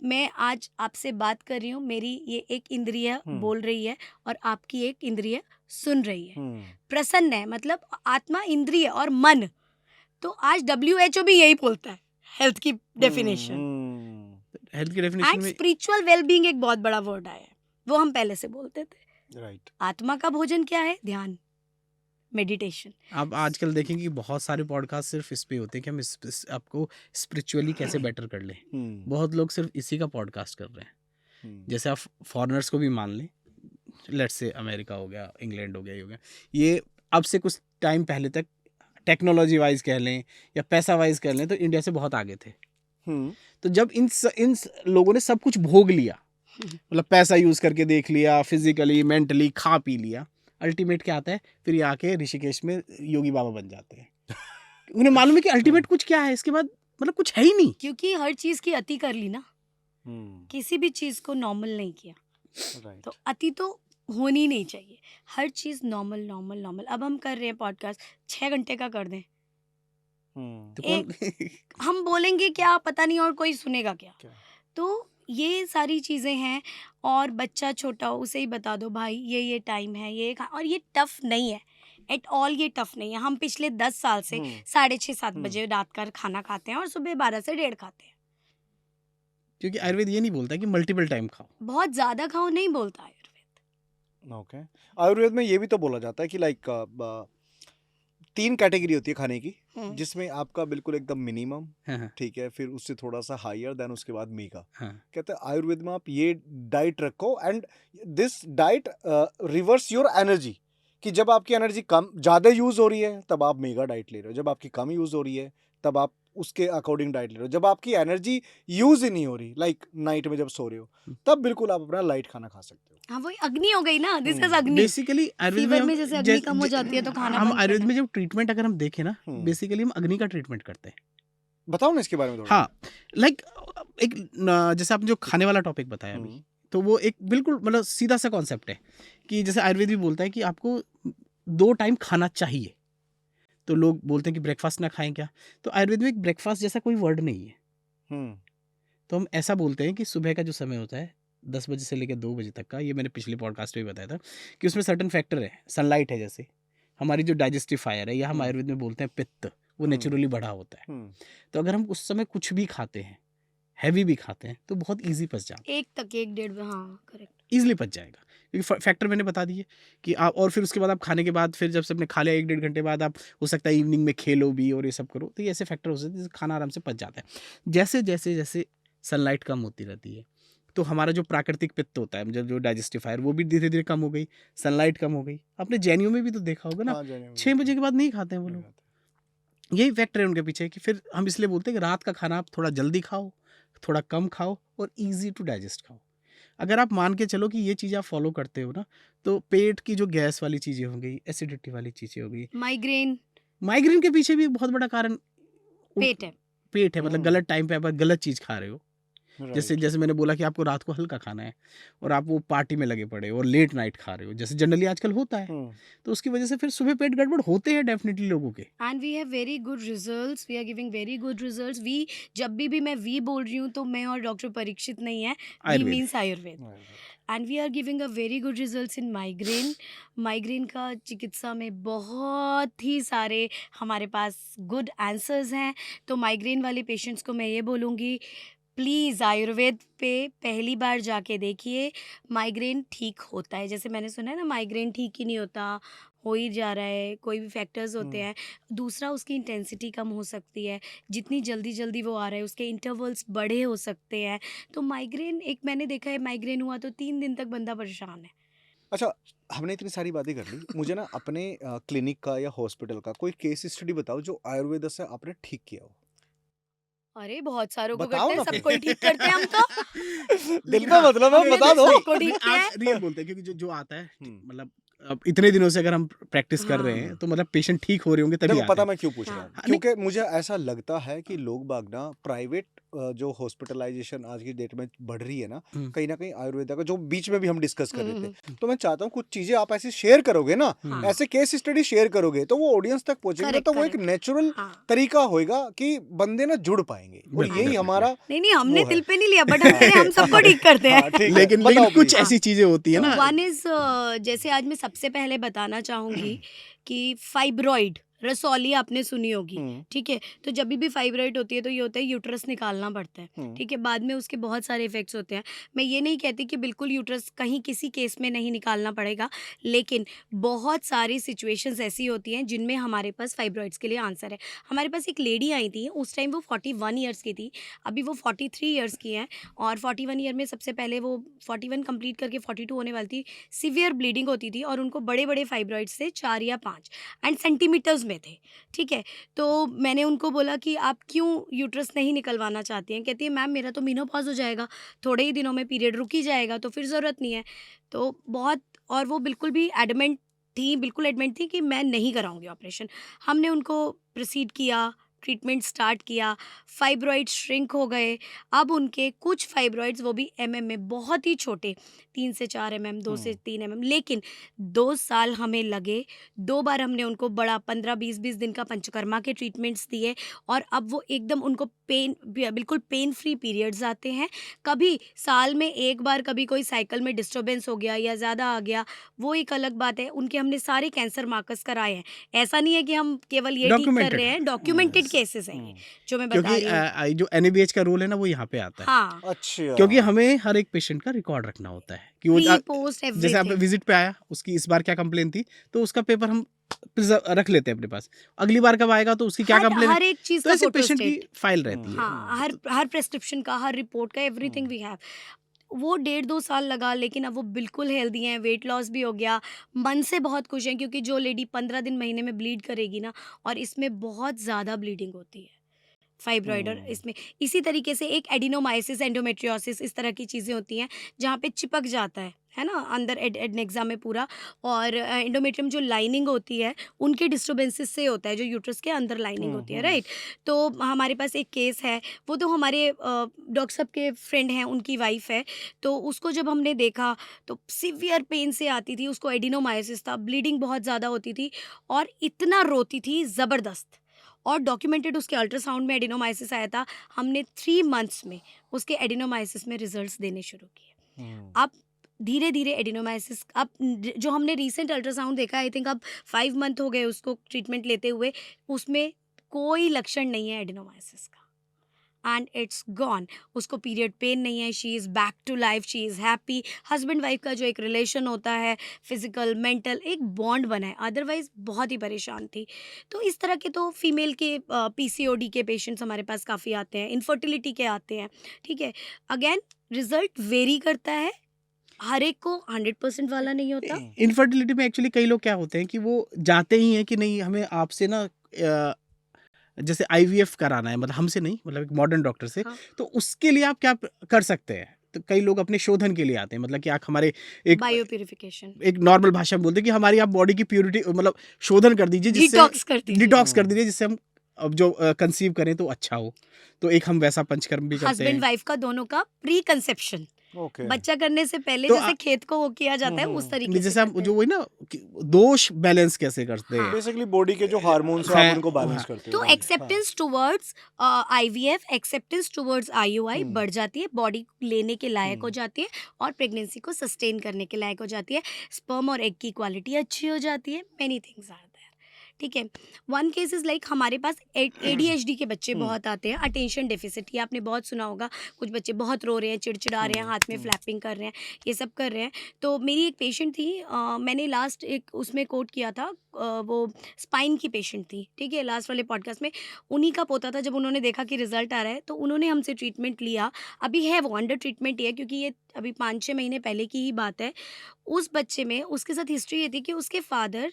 मैं आज आपसे बात कर रही हूँ, मेरी ये एक इंद्रिय बोल रही है और आपकी एक इंद्रिय सुन रही है। प्रसन्न है मतलब आत्मा, इंद्रिय और मन। तो आज WHO भी यही बोलता है हेल्थ की डेफिनेशन। हेल्थ की डेफिनेशन एंड में स्पिरिचुअल वेलबींग एक बहुत बड़ा वर्ड आया है, वो हम पहले से बोलते थे। राइट। आत्मा का भोजन क्या है? ध्यान, मेडिटेशन। आप आजकल देखेंगे कि बहुत सारे पॉडकास्ट सिर्फ इस पे होते हैं कि हम आपको स्पिरिचुअली कैसे बेटर कर लें। बहुत लोग सिर्फ इसी का पॉडकास्ट कर रहे हैं। जैसे आप फॉरेनर्स को भी मान लें, लेट्स से अमेरिका हो गया, इंग्लैंड हो गया, ये हो गया, ये अब से कुछ टाइम पहले तक टेक्नोलॉजी वाइज कह लें या पैसा वाइज कह लें तो इंडिया से बहुत आगे थे। तो जब इन लोगों ने सब कुछ भोग लिया, मतलब पैसा यूज करके देख लिया, फिजिकली मेंटली खा पी लिया, अल्टीमेट क्या आता है, फिर ये आके ऋषिकेश में योगी बाबा बन जाते हैं। उन्हें मालूम है कि अल्टीमेट कुछ क्या है इसके बाद, मतलब कुछ है ही नहीं, क्योंकि हर चीज की अति कर ली ना, किसी भी चीज को नॉर्मल नहीं किया। राइट। तो अति तो होनी नहीं चाहिए, हर चीज नॉर्मल नॉर्मल नॉर्मल। अब हम कर रहे हैं पॉडकास्ट 6 घंटे का कर दें, तो कौन हम बोलेंगे क्या पता नहीं और कोई सुनेगा क्या। क्या? तो ये सारी चीज़ें हैं। और बच्चा छोटा हो उसे ही बता दो भाई ये टाइम है, ये और ये टफ नहीं है एट ऑल, ये टफ नहीं है। हम पिछले 10 साल से 6:30-7 बजे रात का खाना खाते हैं और सुबह 12 से 1:30 खाते हैं। क्योंकि आयुर्वेद ये नहीं बोलता कि मल्टीपल टाइम खाओ, बहुत ज़्यादा खाओ नहीं बोलता आयुर्वेद। ओके। आयुर्वेद में ये भी तो बोला जाता है कि लाइक 3 कैटेगरी होती है खाने की, जिसमें आपका बिल्कुल एकदम मिनिमम, ठीक है, फिर उससे थोड़ा सा हायर, देन उसके बाद मेगा। कहते हैं आयुर्वेद में आप ये डाइट रखो and this diet reverse your energy, कि जब आपकी एनर्जी कम ज़्यादा यूज़ हो रही है तब आप मेगा डाइट ले रहे हो, जब आपकी कम यूज़ हो रही है तब आप उसके अकॉर्डिंग डाइट ले रहे हो। जब आपकी एनर्जी यूज ही नहीं हो रही, लाइक नाइट में जब सो रहे हो, तब बिल्कुल आप अपना लाइट खाना खा सकते हो। हाँ, वही अग्नि हो गई ना, दिस इज हम्म। अग्नि। बेसिकली आयुर्वेद में फीवर हम में जैसे अग्नि कम हो जाती है तो खाना हम बंद आयुर्वेद करना। में जब ट्रीटमेंट अगर हम देखें ना, हम्म। बेसिकली हम अग्नि का ट्रीटमेंट करते हैं। बताओ ना इसके बारे में थोड़ा। हाँ, लाइक जैसे आपने जो खाने वाला टॉपिक बताया अभी, तो वो एक बिल्कुल मतलब सीधा सा कॉन्सेप्ट है कि जैसे आयुर्वेद भी बोलता है कि आपको 2 टाइम खाना चाहिए। तो लोग बोलते हैं कि ब्रेकफास्ट ना खाएं क्या, तो आयुर्वेद में एक ब्रेकफास्ट जैसा कोई वर्ड नहीं है। हम्म। तो हम ऐसा बोलते हैं कि सुबह का जो समय होता है 10 बजे से लेकर 2 बजे तक का, ये मैंने पिछले पॉडकास्ट में भी बताया था कि उसमें सर्टन फैक्टर है। सनलाइट है, जैसे हमारी जो डाइजेस्टिव फायर है, या हम आयुर्वेद में बोलते हैं पित्त, वो नेचुरली बढ़ा होता है। तो अगर हम उस समय कुछ भी खाते हैं, हैवी भी खाते हैं, तो बहुत ईजी पच जाता है। 1 तक 1 डेढ़, हाँ करेक्ट। ईजिली पच जाएगा, क्योंकि फैक्टर मैंने बता दिए कि आप, और फिर उसके बाद आप खाने के बाद, फिर जब से आपने खा लिया 1-1.5 घंटे बाद, आप हो सकता है इवनिंग में खेलो भी और ये सब करो, तो ये ऐसे फैक्टर हो सकते हैं जिससे खाना आराम से पच जाता है। जैसे जैसे जैसे सनलाइट कम होती रहती है, तो हमारा जो प्राकृतिक पित्त होता है, जो डाइजेस्टिफायर, वो भी धीरे धीरे कम हो गई, सनलाइट कम हो गई। आपने जैनियों में भी तो देखा होगा ना, 6 बजे के बाद नहीं खाते हैं वो लोग। यही फैक्टर है उनके पीछे कि फिर हम इसलिए बोलते हैं कि रात का खाना आप थोड़ा जल्दी खाओ, थोड़ा कम खाओ और ईजी टू डाइजेस्ट खाओ। अगर आप मान के चलो कि ये चीज़ आप फॉलो करते हो ना, तो पेट की जो गैस वाली चीज़ें हो गई, एसिडिटी वाली चीज़ें हो गई, माइग्रेन के पीछे भी एक बहुत बड़ा कारण पेट है। पेट है। मतलब गलत टाइम पे आप गलत चीज़ खा रहे हो। जैसे मैंने बोला कि आपको रात को हल्का खाना है और आप वो पार्टी में लगे पड़े और लेट नाइट खा रहे हो, जैसे जनरली आजकल होता है, तो उसकी वजह से फिर सुबह पेट गड़बड़ होते हैं डेफिनेटली लोगों के। And we have very good results, we are giving very good results. We, जब भी मैं वी बोल रही हूँ तो मैं और डॉक्टर परीक्षित नहीं है, we Ayurveda. Means Ayurveda. And we are giving a very good results in migraine का चिकित्सा में बहुत ही सारे हमारे पास गुड आंसर्स हैं। तो माइग्रेन वाले पेशेंट्स को मैं ये बोलूँगी, प्लीज़ आयुर्वेद पे पहली बार जाके देखिए, माइग्रेन ठीक होता है। जैसे मैंने सुना है ना, माइग्रेन ठीक ही नहीं होता, हो ही जा रहा है, कोई भी फैक्टर्स होते हैं। दूसरा, उसकी इंटेंसिटी कम हो सकती है, जितनी जल्दी जल्दी वो आ रहा है उसके इंटरवल्स बड़े हो सकते हैं। तो माइग्रेन, एक मैंने देखा है, माइग्रेन हुआ तो 3 दिन तक बंदा परेशान है। अच्छा, हमने इतनी सारी बातें कर ली, मुझे ना अपने क्लिनिक का या हॉस्पिटल का कोई केस स्टडी बताओ जो आयुर्वेद से आपने ठीक किया हो। अरे बहुत सारों को बताओ करते हैं, ना सब फिर। कोई ठीक करते हैं हम तो। दिल का मतलब है, हमने बता तो दो। सबको ठीक किया है। आप रियल बोलते हैं, क्योंकि जो आता है, मतलब अब इतने दिनों से अगर हम प्रैक्टिस कर रहे हैं, तो मतलब पेशेंट ठीक हो रहे होंगे तभी देखो, आते पता हैं। मैं क्यों पूछ रहा हूँ, हाँ। क्योंकि मुझे ऐसा लगता है कि लोग बाग ना प्राइवेट जो हॉस्पिटलाइजेशन आज की डेट में बढ़ रही है ना, कहीं ना कहीं आयुर्वेदा का, जो बीच में भी हम डिस्कस कर रहे थे, तो मैं चाहता हूँ कुछ चीजें आप ऐसे शेयर करोगे ना, हाँ। ऐसे केस स्टडी शेयर करोगे तो वो ऑडियंस तक पहुंचेगी, Correct, तो वो एक correct. नेचुरल हाँ। तरीका होगा कि बंदे ना जुड़ पाएंगे, और बिल्कुल, यही definitely. हमारा नहीं हमने वो है। दिल पे नहीं लिया, बट हम कह रहे हैं, हम सबको ठीक करते हैं। हाँ, ठीक है, लेकिन बताओ कुछ please। ऐसी चीजें होती है ना, वन इज, जैसे आज मैं सबसे पहले बताना चाहूँगी कि फाइब्रॉइड, रसौली आपने सुनी होगी, ठीक है। तो जब भी फाइब्रॉइड होती है तो ये होता है यूट्रस निकालना पड़ता है, ठीक है। बाद में उसके बहुत सारे इफेक्ट्स होते हैं। मैं ये नहीं कहती कि बिल्कुल यूट्रस कहीं किसी केस में नहीं निकालना पड़ेगा, लेकिन बहुत सारी सिचुएशंस ऐसी होती हैं जिनमें हमारे पास फाइब्रॉइड्स के लिए आंसर है। हमारे पास एक लेडी आई थी, उस टाइम वो 41 ईयर्स की थी, अभी वो 43 ईयर्स की हैं, और 41 ईयर में सबसे पहले वो 41 कंप्लीट करके 42 होने वाली थी। सीवियर ब्लीडिंग होती थी और उनको बड़े बड़े फाइब्रॉइड्स थे, 4 या 5 एंड सेंटीमीटर्स में थे, ठीक है। तो मैंने उनको बोला कि आप क्यों यूट्रस नहीं निकलवाना चाहती हैं? कहती है, मैम मेरा तो मेनोपॉज हो जाएगा, थोड़े ही दिनों में पीरियड रुक ही जाएगा, तो फिर ज़रूरत नहीं है। तो बहुत, और वो बिल्कुल भी एडमेंट थी, बिल्कुल एडमेंट थी कि मैं नहीं कराऊंगी ऑपरेशन। हमने उनको प्रोसीड किया, ट्रीटमेंट स्टार्ट किया, फाइब्रॉइड श्रिंक हो गए। अब उनके कुछ फाइब्रॉइड्स, वो भी एमएम में, बहुत ही छोटे, 3 से 4 एमएम, 2 से 3 एमएम, लेकिन 2 साल हमें लगे। 2 बार हमने उनको बड़ा 15-20 दिन का पंचकर्मा के ट्रीटमेंट्स दिए, और अब वो एकदम, उनको बिल्कुल पेन फ्री पीरियड्स आते हैं। कभी साल में 1 बार कभी कोई साइकिल में डिस्टर्बेंस हो गया या ज़्यादा आ गया, वो एक अलग बात है। उनके हमने सारे कैंसर मार्कर्स कराए हैं, ऐसा नहीं है कि हम केवल ये ठीक कर रहे हैं, डॉक्यूमेंटेड केसेस हैं ये जो मैं बता क्योंकि रही हूँ। जो NABH का रोल है ना, वो यहाँ पे आता है। हाँ, अच्छा, क्योंकि हमें हर एक पेशेंट का रिकॉर्ड रखना होता है कि वो प्री पोस्ट जैसे आप एवरीथिंग। विजिट पे आया, उसकी इस बार क्या कंप्लेन थी, तो उसका पेपर हम रख लेते हैं अपने पास। अगली बार कब आएगा तो उसकी क्या कंप्लेन है, हर एक चीज तो का ऐसे फोटो पेशेंट की स्टेट। फाइल रहती है। हाँ, हर प्रेस्क्रिप्शन का, हर रिपोर्ट का, एवरीथिंग वी हैव। वो 1.5-2 साल लगा, लेकिन अब वो बिल्कुल हेल्दी हैं, वेट लॉस भी हो गया, मन से बहुत खुश हैं। क्योंकि जो लेडी 15 दिन महीने में ब्लीड करेगी ना, और इसमें बहुत ज़्यादा ब्लीडिंग होती है, फाइब्रॉइड और इसमें इसी तरीके से एक एडिनोमाइसिस, एंडोमेट्रियोसिस, इस तरह की चीज़ें होती हैं जहाँ पे चिपक जाता है ना, अंदर एडनेक्सा में पूरा। और एंडोमेट्रियम जो लाइनिंग होती है उनके डिस्टर्बेंसेस से होता है, जो यूट्रस के अंदर लाइनिंग होती है, राइट। तो हमारे पास एक केस है, वो तो हमारे डॉक्टर साहब के फ्रेंड हैं, उनकी वाइफ है। तो उसको जब हमने देखा तो सीवियर पेन से आती थी, उसको एडिनोमाइसिस था, ब्लीडिंग बहुत ज़्यादा होती थी और इतना रोती थी ज़बरदस्त। और डॉक्यूमेंटेड उसके अल्ट्रासाउंड में एडिनोमाइसिस आया था। हमने 3 मंथ्स में उसके एडिनोमाइसिस में रिजल्ट्स देने शुरू किए। अब धीरे धीरे एडिनोमाइसिस, अब जो हमने रीसेंट अल्ट्रासाउंड देखा, आई थिंक अब 5 मंथ हो गए उसको ट्रीटमेंट लेते हुए, उसमें कोई लक्षण नहीं है एडिनोमाइसिस का, एंड इट्स गॉन। उसको पीरियड पेन नहीं है, she is back to life, she is happy. Husband wife का जो एक रिलेशन होता है, फिजिकल मेंटल एक बॉन्ड बना है, अदरवाइज बहुत ही परेशान थी। तो इस तरह के तो फीमेल के पीसीओडी के पेशेंट्स हमारे पास काफ़ी आते हैं, इनफर्टिलिटी के आते हैं, ठीक है। अगेन रिजल्ट वेरी करता है, हर एक को 100% वाला नहीं होता। इनफर्टिलिटी में एक्चुअली कई लोग क्या होते हैं कि वो जाते ही हैं कि नहीं हमें आपसे ना जैसे आईवीएफ कराना है, मतलब हमसे नहीं, मतलब एक मॉडर्न डॉक्टर से। हाँ। तो उसके लिए आप क्या कर सकते हैं? तो कई लोग अपने शोधन के लिए आते हैं, मतलब कि आप हमारे एक बायो प्यूरिफिकेशन, एक नॉर्मल भाषा में बोलते हैं कि हमारी आप बॉडी की प्योरिटी, मतलब शोधन कर दीजिए, जिससे डिटॉक्स कर दीजिए। डिटॉक्स कर दीजिए, जिससे हम अब जो कंसीव करें तो अच्छा हो। तो एक हम वैसा पंचकर्म भी करते हस्बैंड हैं। वाइफ का दोनों का प्री कंसेप्शन, ओके। बच्चा करने से पहले तो जैसे खेत को वो किया जाता है उस तरीके से जैसे हम करते जो हैं। वही ना कि दोष बैलेंस कैसे करते हैं। हाँ। बेसिकली बॉडी के जो हार्मोन्स हैं हाँ, आप उनको बैलेंस हाँ। करते हो। तो acceptance towards IVF, acceptance towards IUI बढ़ जाती है, बॉडी लेने के लायक हो जाती है और प्रेगनेंसी को सस्टेन करने के लायक हो जाती है, स्पर्म और एग की क्वालिटी अच्छी हो जाती है, मेनी थिंग्स आर देयर, ठीक है। वन केस इज लाइक हमारे पास एडीएचडी के बच्चे बहुत आते हैं, अटेंशन डेफिसिट, ये आपने बहुत सुना होगा। कुछ बच्चे बहुत रो रहे हैं, चिड़चिड़ा रहे हैं, हाथ में फ्लैपिंग कर रहे हैं, ये सब कर रहे हैं। तो मेरी एक पेशेंट थी, मैंने लास्ट एक उसमें कोट किया था, वो स्पाइन की पेशेंट थी, ठीक है, लास्ट वाले पॉडकास्ट में। उन्हीं का पोता था, जब उन्होंने देखा कि रिजल्ट आ रहा है तो उन्होंने हमसे ट्रीटमेंट लिया। अभी है वो अंडर ट्रीटमेंट ही है, क्योंकि ये अभी 5-6 महीने पहले की ही बात है। उस बच्चे में उसके साथ हिस्ट्री ये थी कि उसके फादर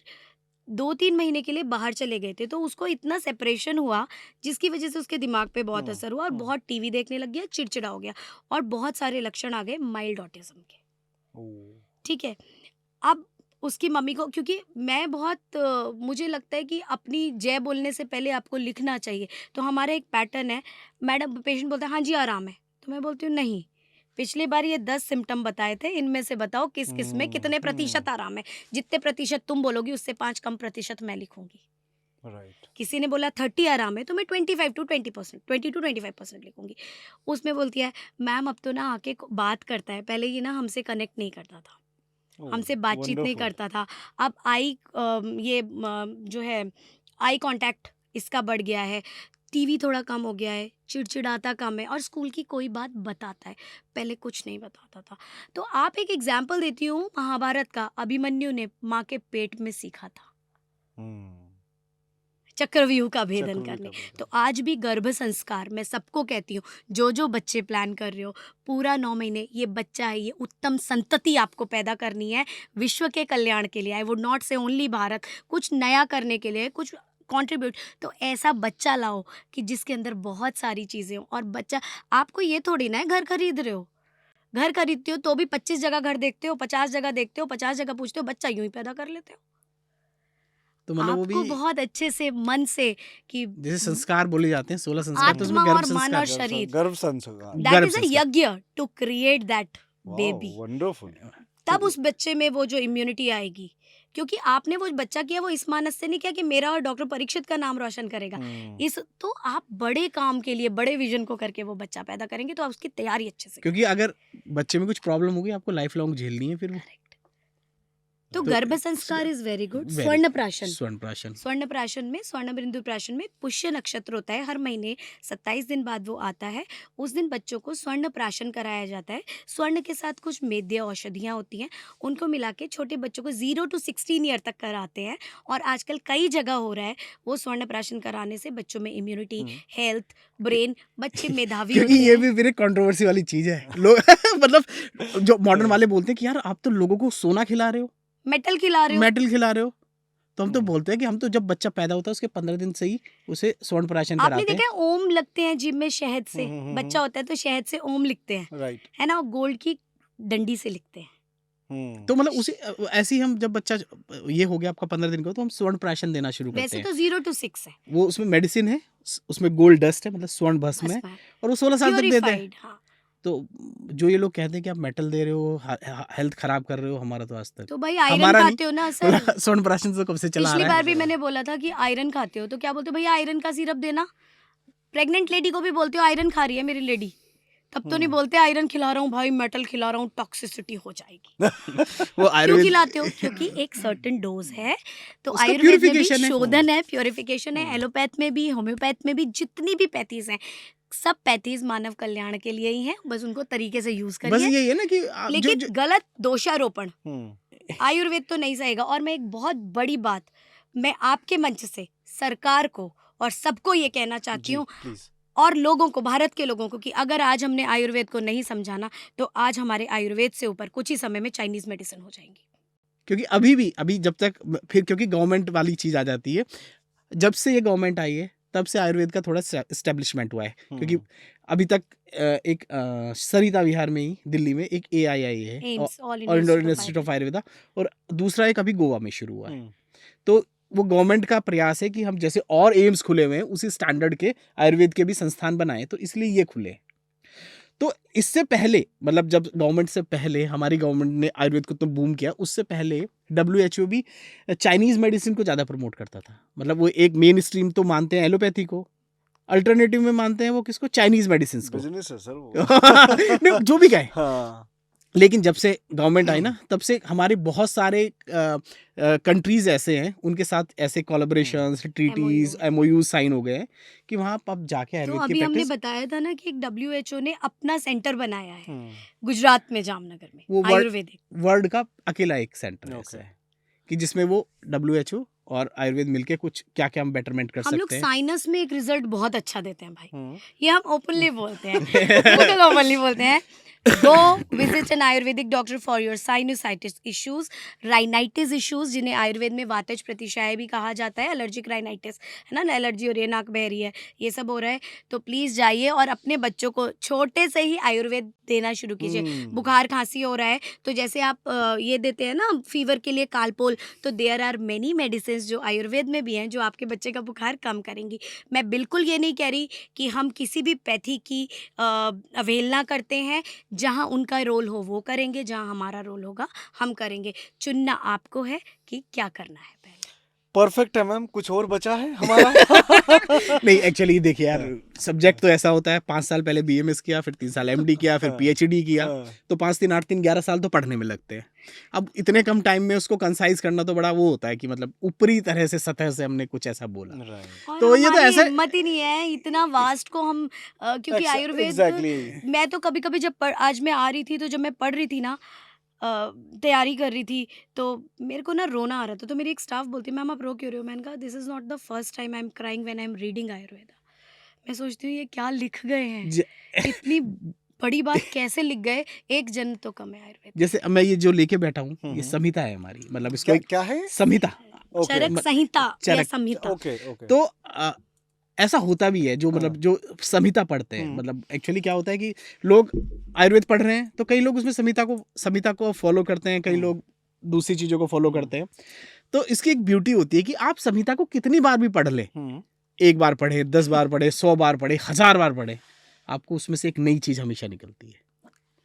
2-3 महीने के लिए बाहर चले गए थे, तो उसको इतना सेपरेशन हुआ जिसकी वजह से उसके दिमाग पे बहुत असर हुआ और बहुत टीवी देखने लग गया, चिड़चिड़ा हो गया और बहुत सारे लक्षण आ गए माइल्ड ऑटिज्म के, ठीक है। अब उसकी मम्मी को, क्योंकि मैं बहुत मुझे लगता है कि अपनी जय बोलने से पहले आपको लिखना चाहिए, तो हमारा एक पैटर्न है। मैडम, पेशेंट बोलता है हाँ जी आराम है, तो मैं बोलती हूँ नहीं, पिछली बार ये 10 सिम्टम बताए थे, इनमें से बताओ किस किस में कितने प्रतिशत आराम है। जितने प्रतिशत तुम बोलोगी उससे 5 कम प्रतिशत मैं लिखूंगी। राइट। किसी ने बोला 30 आराम है, तो मैं 25 to 20%, 20 to 25% लिखूंगी। उसमें बोलती है मैम अब तो ना आके बात करता है, पहले ये ना हमसे कनेक्ट नहीं करता था, हमसे बातचीत नहीं करता था। अब जो है आई कांटेक्ट इसका बढ़ गया है, टीवी थोड़ा कम हो गया है, चिड़चिड़ाता कम है और स्कूल की कोई बात बताता है, पहले कुछ नहीं बताता था। तो आप एक एग्जाम्पल देती हूँ, महाभारत का अभिमन्यु ने माँ के पेट में सीखा था चक्रव्यूह का भेदन करने। तो आज भी गर्भ संस्कार मैं सबको कहती हूँ, जो बच्चे प्लान कर रहे हो, पूरा 9 महीने ये बच्चा है, ये उत्तम संतति आपको पैदा करनी है विश्व के कल्याण के लिए। आई वुड नॉट से ओनली भारत, कुछ नया करने के लिए, कुछ कंट्रीब्यूट। तो ऐसा बच्चा लाओ कि जिसके अंदर बहुत सारी चीज़ें हो। और बच्चा, आपको ये थोड़ी ना है घर खरीद रहे हो, घर खरीदते हो तो भी 25 जगह घर देखते हो, 50 जगह देखते हो, 50 जगह पूछते हो, बच्चा यूं ही पैदा कर लेते हो। तो मतलब वो आपको भी बहुत अच्छे से मन से कि जैसे संस्कार बोले जाते हैं 16 संस्कार, तो उसमें आत्मा गर्भ और मन संस्कार और शरीर, गर्भ संस्कार, दैट गर्भ is a sanskar. Yagya to create that baby. Wonderful. तब उस बच्चे में वो जो इम्यूनिटी आएगी, क्योंकि आपने वो बच्चा किया, वो इस मानस से नहीं किया कि मेरा और डॉक्टर परीक्षित का नाम रोशन करेगा। इस तो आप बड़े काम के लिए, बड़े विजन को करके वो बच्चा पैदा करेंगे, तो आप उसकी तैयारी अच्छे से क्योंकि अगर बच्चे में कुछ प्रॉब्लम होगी आपको लाइफ लॉन्ग झेलनी है फिर वो। करेक्ट। तो गर्भ संस्कार इज वेरी गुड। Very स्वर्ण good. प्राशन, स्वर्ण प्राशन। स्वर्ण प्राशन में, स्वर्ण बिंदु प्राशन में पुष्य नक्षत्र होता है, हर महीने 27 दिन बाद वो आता है। उस दिन बच्चों को स्वर्ण प्राशन कराया जाता है। स्वर्ण के साथ कुछ मेद्य औषधियाँ होती हैं, उनको मिला के छोटे बच्चों को 0 to 16 ईयर तक कराते हैं। और आजकल कई जगह हो रहा है वो स्वर्ण प्राशन कराने से बच्चों में इम्यूनिटी, हेल्थ, ब्रेन, बच्चे मेधावी क्योंकि होते ये हैं। भी मेरे कंट्रोवर्सी वाली चीज है। लोग मतलब जो मॉडर्न वाले बोलते हैं कि यार आप तो लोगों को सोना खिला रहे हो, मेटल खिला रहे हो, मेटल खिला रहे हो, तो हम तो बोलते हैं कि हम तो जब बच्चा पैदा होता है उसके 15 दिन से ही उसे स्वर्ण आपने कराते देखा हैं। है ओम लगते हैं जिम में शहद से, बच्चा होता है तो शहद से ओम लिखते हैं, राइट। है ना, गोल्ड की डंडी से लिखते हैं। तो मतलब उसी ऐसे ही हम जब बच्चा ये हो गया आपका 15 दिन का, तो हम स्वर्ण प्राशन देना शुरू करते वैसे हैं। तो 0 to 6 है, वो उसमें मेडिसिन है, उसमें गोल्ड डस्ट है, मतलब स्वर्ण भस्म है, भस्म है, और वो 16 साल तक देते हैं। प्योरीफाइड। हाँ, तो जो ये लोग कहते हैं कि आप मेटल दे रहे हो, हेल्थ खराब कर रहे हो, हमारा तो आज तक तो भाई आयरन हमारा नहीं, खाते हो ना सर। स्वर्ण प्राशन तो कब से चला आ पिछली रहा बार है। भी मैंने बोला था कि आयरन खाते हो, तो क्या बोलते हो, भैया आयरन का सिरप देना। प्रेग्नेंट लेडी को भी बोलते हो आयरन खा रही है मेरी लेडी, तब तो नहीं बोलते आयरन खिला रहा हूँ भाई, मेटल खिला रहा हूँ, टॉक्सिसिटी हो जाएगी। वो क्यों आयुर्वेद खिलाते हो? क्योंकि एक सर्टेन डोज है, तो उसका आयुर्वेद में भी purification है। शोधन है, प्योरिफिकेशन है, एलोपैथ में भी, होम्योपैथ में भी, जितनी भी पैथीज हैं, सब पैथीज मानव कल्याण के लिए ही हैं, बस उनको तरीके से यूज बस करिए। यही है ना कि आप लेकिन गलत दोषारोपण हम्म। आयुर्वेद तो नहीं सहेगा। और मैं एक बहुत बड़ी बात मैं आपके मंच से सरकार को और सबको ये कहना चाहती जी हूँ, प्लीज। और लोगों को, भारत के लोगों को, कि अगर आज हमने आयुर्वेद को नहीं समझाना तो आज हमारे आयुर्वेद से ऊपर कुछ ही समय में चाइनीज मेडिसिन हो जाएंगी। क्योंकि अभी जब तक फिर क्योंकि गवर्नमेंट वाली चीज आ जाती है, जब से ये गवर्नमेंट आई है तब से आयुर्वेद का थोड़ा एस्टेब्लिशमेंट हुआ है। क्योंकि अभी तक एक सरिता विहार में ही दिल्ली में एक AII है, एम्स, ऑल और Indian India institute of Ayurveda, और दूसरा एक अभी गोवा में शुरू हुआ है। तो वो गवर्नमेंट का प्रयास है कि हम जैसे और एम्स खुले हुए हैं उसी स्टैंडर्ड के आयुर्वेद के भी संस्थान बनाए, तो इसलिए ये खुले। तो इससे पहले, मतलब जब गवर्नमेंट से पहले हमारी गवर्नमेंट ने आयुर्वेद को तो बूम किया, उससे पहले WHO भी चाइनीज मेडिसिन को ज़्यादा प्रमोट करता था। मतलब वो एक मेन स्ट्रीम तो मानते हैं एलोपैथी को, अल्टरनेटिव में मानते हैं वो किसको, चाइनीज मेडिसिन को। बिजनेस है सर वो। नहीं, जो भी कहे। हाँ। लेकिन जब से गवर्नमेंट आई ना, तब से हमारे बहुत सारे कंट्रीज ऐसे हैं, उनके साथ ऐसे कोलैबोरेशंस, ट्रीटीज, MOUs साइन हो गए हैं कि वहाँ आप जाके तो आयुर्वेद की अभी हमने प्रैक्टिस, बताया था ना कि एक WHO ने अपना सेंटर बनाया है गुजरात में, जामनगर में, वो आयुर्वेदिक। वर्ल्ड का अकेला एक सेंटर है Okay. ऐसा है कि जिसमें वो WHO और आयुर्वेद मिलके कुछ क्या क्या हम बेटरमेंट कर हम लोग सकते हैं। साइनस में एक रिजल्ट बहुत अच्छा देते हैं भाई, ये हम ओपनली बोलते हैं, बिल्कुल ओपनली बोलते हैं। Go visit an Ayurvedic doctor for your sinusitis issues, rhinitis issues, जिन्हें आयुर्वेद में वातज प्रतिशाय भी कहा जाता है, एलर्जिक राइनाइटिस, है ना, एलर्जी हो रही है, नाक बह रही है, ये सब हो रहा है, तो प्लीज़ जाइए और अपने बच्चों को छोटे से ही आयुर्वेद देना शुरू कीजिए। बुखार खांसी हो रहा है तो जैसे आप ये देते हैं ना फीवर के लिए कालपोल, तो देयर आर मेनी मेडिसिन जो आयुर्वेद में भी हैं जो आपके बच्चे का बुखार कम करेंगी। मैं बिल्कुल ये नहीं कह रही कि हम किसी भी पैथी की अवहेलना करते हैं, जहाँ उनका रोल हो वो करेंगे, जहाँ हमारा रोल होगा हम करेंगे। चुनना आपको है कि क्या करना है। पहले परफेक्ट है मैम, कुछ और बचा है हमारा? नहीं, एक्चुअली देखिए यार, सब्जेक्ट तो ऐसा होता है, 5 साल पहले BMS किया, फिर 3 साल MD किया, फिर PhD किया, तो 5 3 8 3 11 साल तो पढ़ने में लगते हैं। अब इतने कम टाइम में उसको कंसाइज करना तो बड़ा वो होता है कि मतलब ऊपरी तरह से, सतह से हमने कुछ ऐसा बोला। और तो ये तो हमारी ऐसा हिम्मत ही नहीं है इतना वास्ट को हम क्योंकि आयुर्वेद एग्जैक्टली। मैं तो कभी कभी जब आज मैं आ रही थी तो जब मैं पढ़ रही थी ना, तैयारी कर रही थी, तो मेरे को ना रोना आ रहा था, तो मेरी एक स्टाफ बोलती, मैम आप रो क्यों रहे हो? मैंने कहा this is not the first time I am crying when I am reading Ayurveda. मैं सोचती हूँ ये क्या लिख गए हैं, इतनी बड़ी बात कैसे लिख गए, एक जन्म तो कम है आयुर्वेद। जैसे मैं ये जो लेके बैठा हूँ, ये संहिता है हमारी, मतलब इसको क्या है? संहिता, चरक संहिता या चरक, संहिता। Okay okay. तो ऐसा होता भी है, जो मतलब जो संहिता पढ़ते हैं, मतलब एक्चुअली क्या होता है कि लोग आयुर्वेद पढ़ रहे हैं तो कई लोग उसमें संहिता को फॉलो करते हैं, कई लोग दूसरी चीजों को फॉलो करते हैं। तो इसकी एक ब्यूटी होती है कि आप संहिता को कितनी बार भी पढ़ लें, 1 बार पढ़े, 10 बार पढ़े, 100 बार पढ़े, 1000 बार पढ़े, आपको उसमें से एक नई चीज हमेशा निकलती है।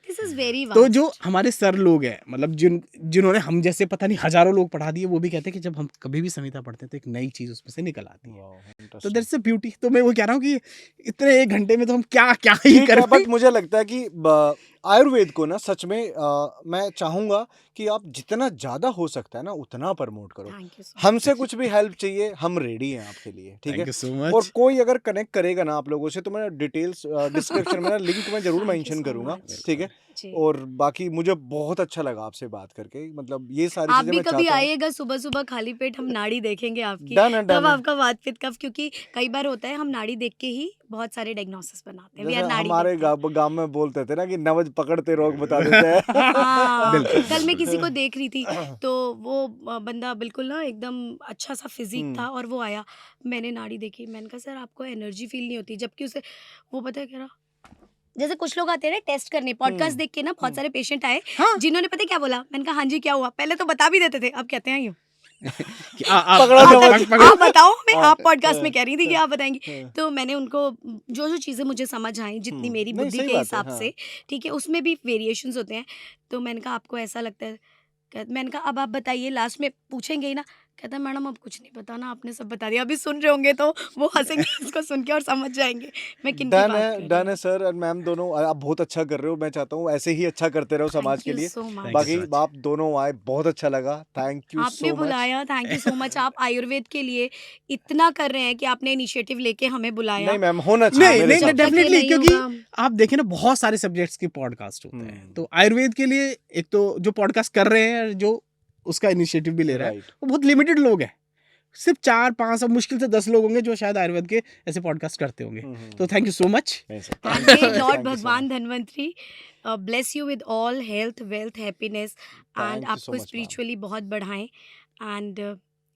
दिस इज वेरी तो जो हमारे सर लोग हैं, मतलब जिन्होंने हम जैसे पता नहीं हजारों लोग पढ़ा दिए, वो भी कहते हैं कि जब हम कभी भी संहिता पढ़ते हैं तो एक नई चीज उसमें से निकल आती है। तो दैट्स अ ब्यूटी। तो मैं वो कह रहा हूँ कि इतने 1 घंटे में तो हम क्या क्या ही कर, बट मुझे लगता है कि आयुर्वेद को ना सच में मैं चाहूंगा कि आप जितना ज्यादा हो सकता है ना उतना प्रमोट करो। हमसे कुछ भी हेल्प चाहिए, हम रेडी हैं आपके लिए, ठीक है? Thank you so much. और कोई अगर कनेक्ट करेगा ना आप लोगों से, तो मैं डिटेल्स डिस्क्रिप्शन में ना लिंक मैं जरूर मेंशन करूंगा, ठीक है? और बाकी मुझे बहुत अच्छा लगा आपसे बात करके, मतलब ये सारी आप चीजें भी मैं कभी चाहता हूं। आइएगा सुबह सुबह खाली पेट, हम नाड़ी देखेंगे आपकी, डन है, तब डन है। आपका बात पित कफ, क्योंकि कई बार होता है हम नाड़ी देख के ही बहुत सारे डायग्नोसिस बनाते हैं, वी जैसे आर नाड़ी हमारे देखते हैं। गांव में बोलते थे ना कि नवज पकड़ते रोग बता देते हैं। हाँ, बिल्कुल, कल मैं किसी को बिल्कुल। देख रही थी, तो वो बंदा बिल्कुल ना एकदम अच्छा सा फिजिक था, और वो आया, मैंने नाड़ी देखी, मैंने कहा सर आपको एनर्जी फील नहीं होती, जबकि उसे वो पता है कह रहा, जैसे कुछ लोग आते हैं ना टेस्ट करने, पॉडकास्ट देख के ना बहुत सारे पेशेंट आए हाँ, जिन्होंने पता है क्या बोला, मैंने कहा हाँ जी क्या हुआ, पहले तो बता भी देते थे, अब कहते हैं यूँ कि आप पकड़ा आप नवज। पकड़ आप बताओ, मैं हाँ, आप पॉडकास्ट में हाँ, कह रही थी कि हाँ, आप बताएंगी, हाँ। तो मैंने उनको जो जो चीज़ें मुझे समझ आई, जितनी मेरी नहीं बुद्धि सही के बात है। हिसाब हाँ से, ठीक है, उसमें भी वेरिएशंस होते हैं, तो मैंने कहा आपको ऐसा लगता है, मैंने कहा अब आप बताइए, लास्ट में पूछेंगे ही ना, कहता मैडम अब कुछ नहीं पता ना, आपने सब बता दिया, अभी सुन रहे होंगे तो वो हंसेंगे इसको सुन के और समझ जाएंगे मैं किन की बात कर रही डन हूँ। है सर और मैम दोनों आप बहुत अच्छा कर रहे हो। मैं चाहता हूँ ऐसे ही अच्छा करते रहो समाज थैंक के यू लिए। So thank you much. So बाकी मच। आप दोनों आए बहुत अच्छा लगा। थैंक यू आपने सो मच। बुलाया, थैंक यू सो मच। आप आयुर्वेद के लिए इतना कर रहे हैं कि आपने इनिशिएटिव लेके हमें बुलाया। नहीं मैम होना चाहिए नहीं मेरे नहीं जब हिसाब तक से। ये डेफिनेटली, नहीं क्योंकि होगा, आप देखें ना बहुत सारे सब्जेक्ट्स के पॉडकास्ट होते हैं, हम्म तो आयुर्वेद के लिए एक तो जो पॉडकास्ट कर रहे हैं, जो उसका इनिशिएटिव भी ले रहा है, राइट। वो बहुत लिमिटेड लोग हैं। सिर्फ 4-5 अब मुश्किल से 10 लोग होंगे जो शायद आयुर्वेद के ऐसे पॉडकास्ट करते होंगे। तो थैंक यू सो मच। नहीं sir and thank may you Lord thank you so भगवान much. Dhanvantari bless you with all health, wealth, happiness, and thank you so आपको मच मैम। spiritually बहुत बढ़ाएं, and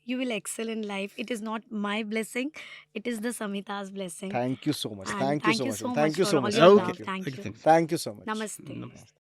you will excel in life. It is not my blessing, it is the Samhita's blessing. Thank you so much. And thank you thank so you much. so thank much you for so all much. your okay, love. Thank you. Thank you so much. Namaste. नमस्ते।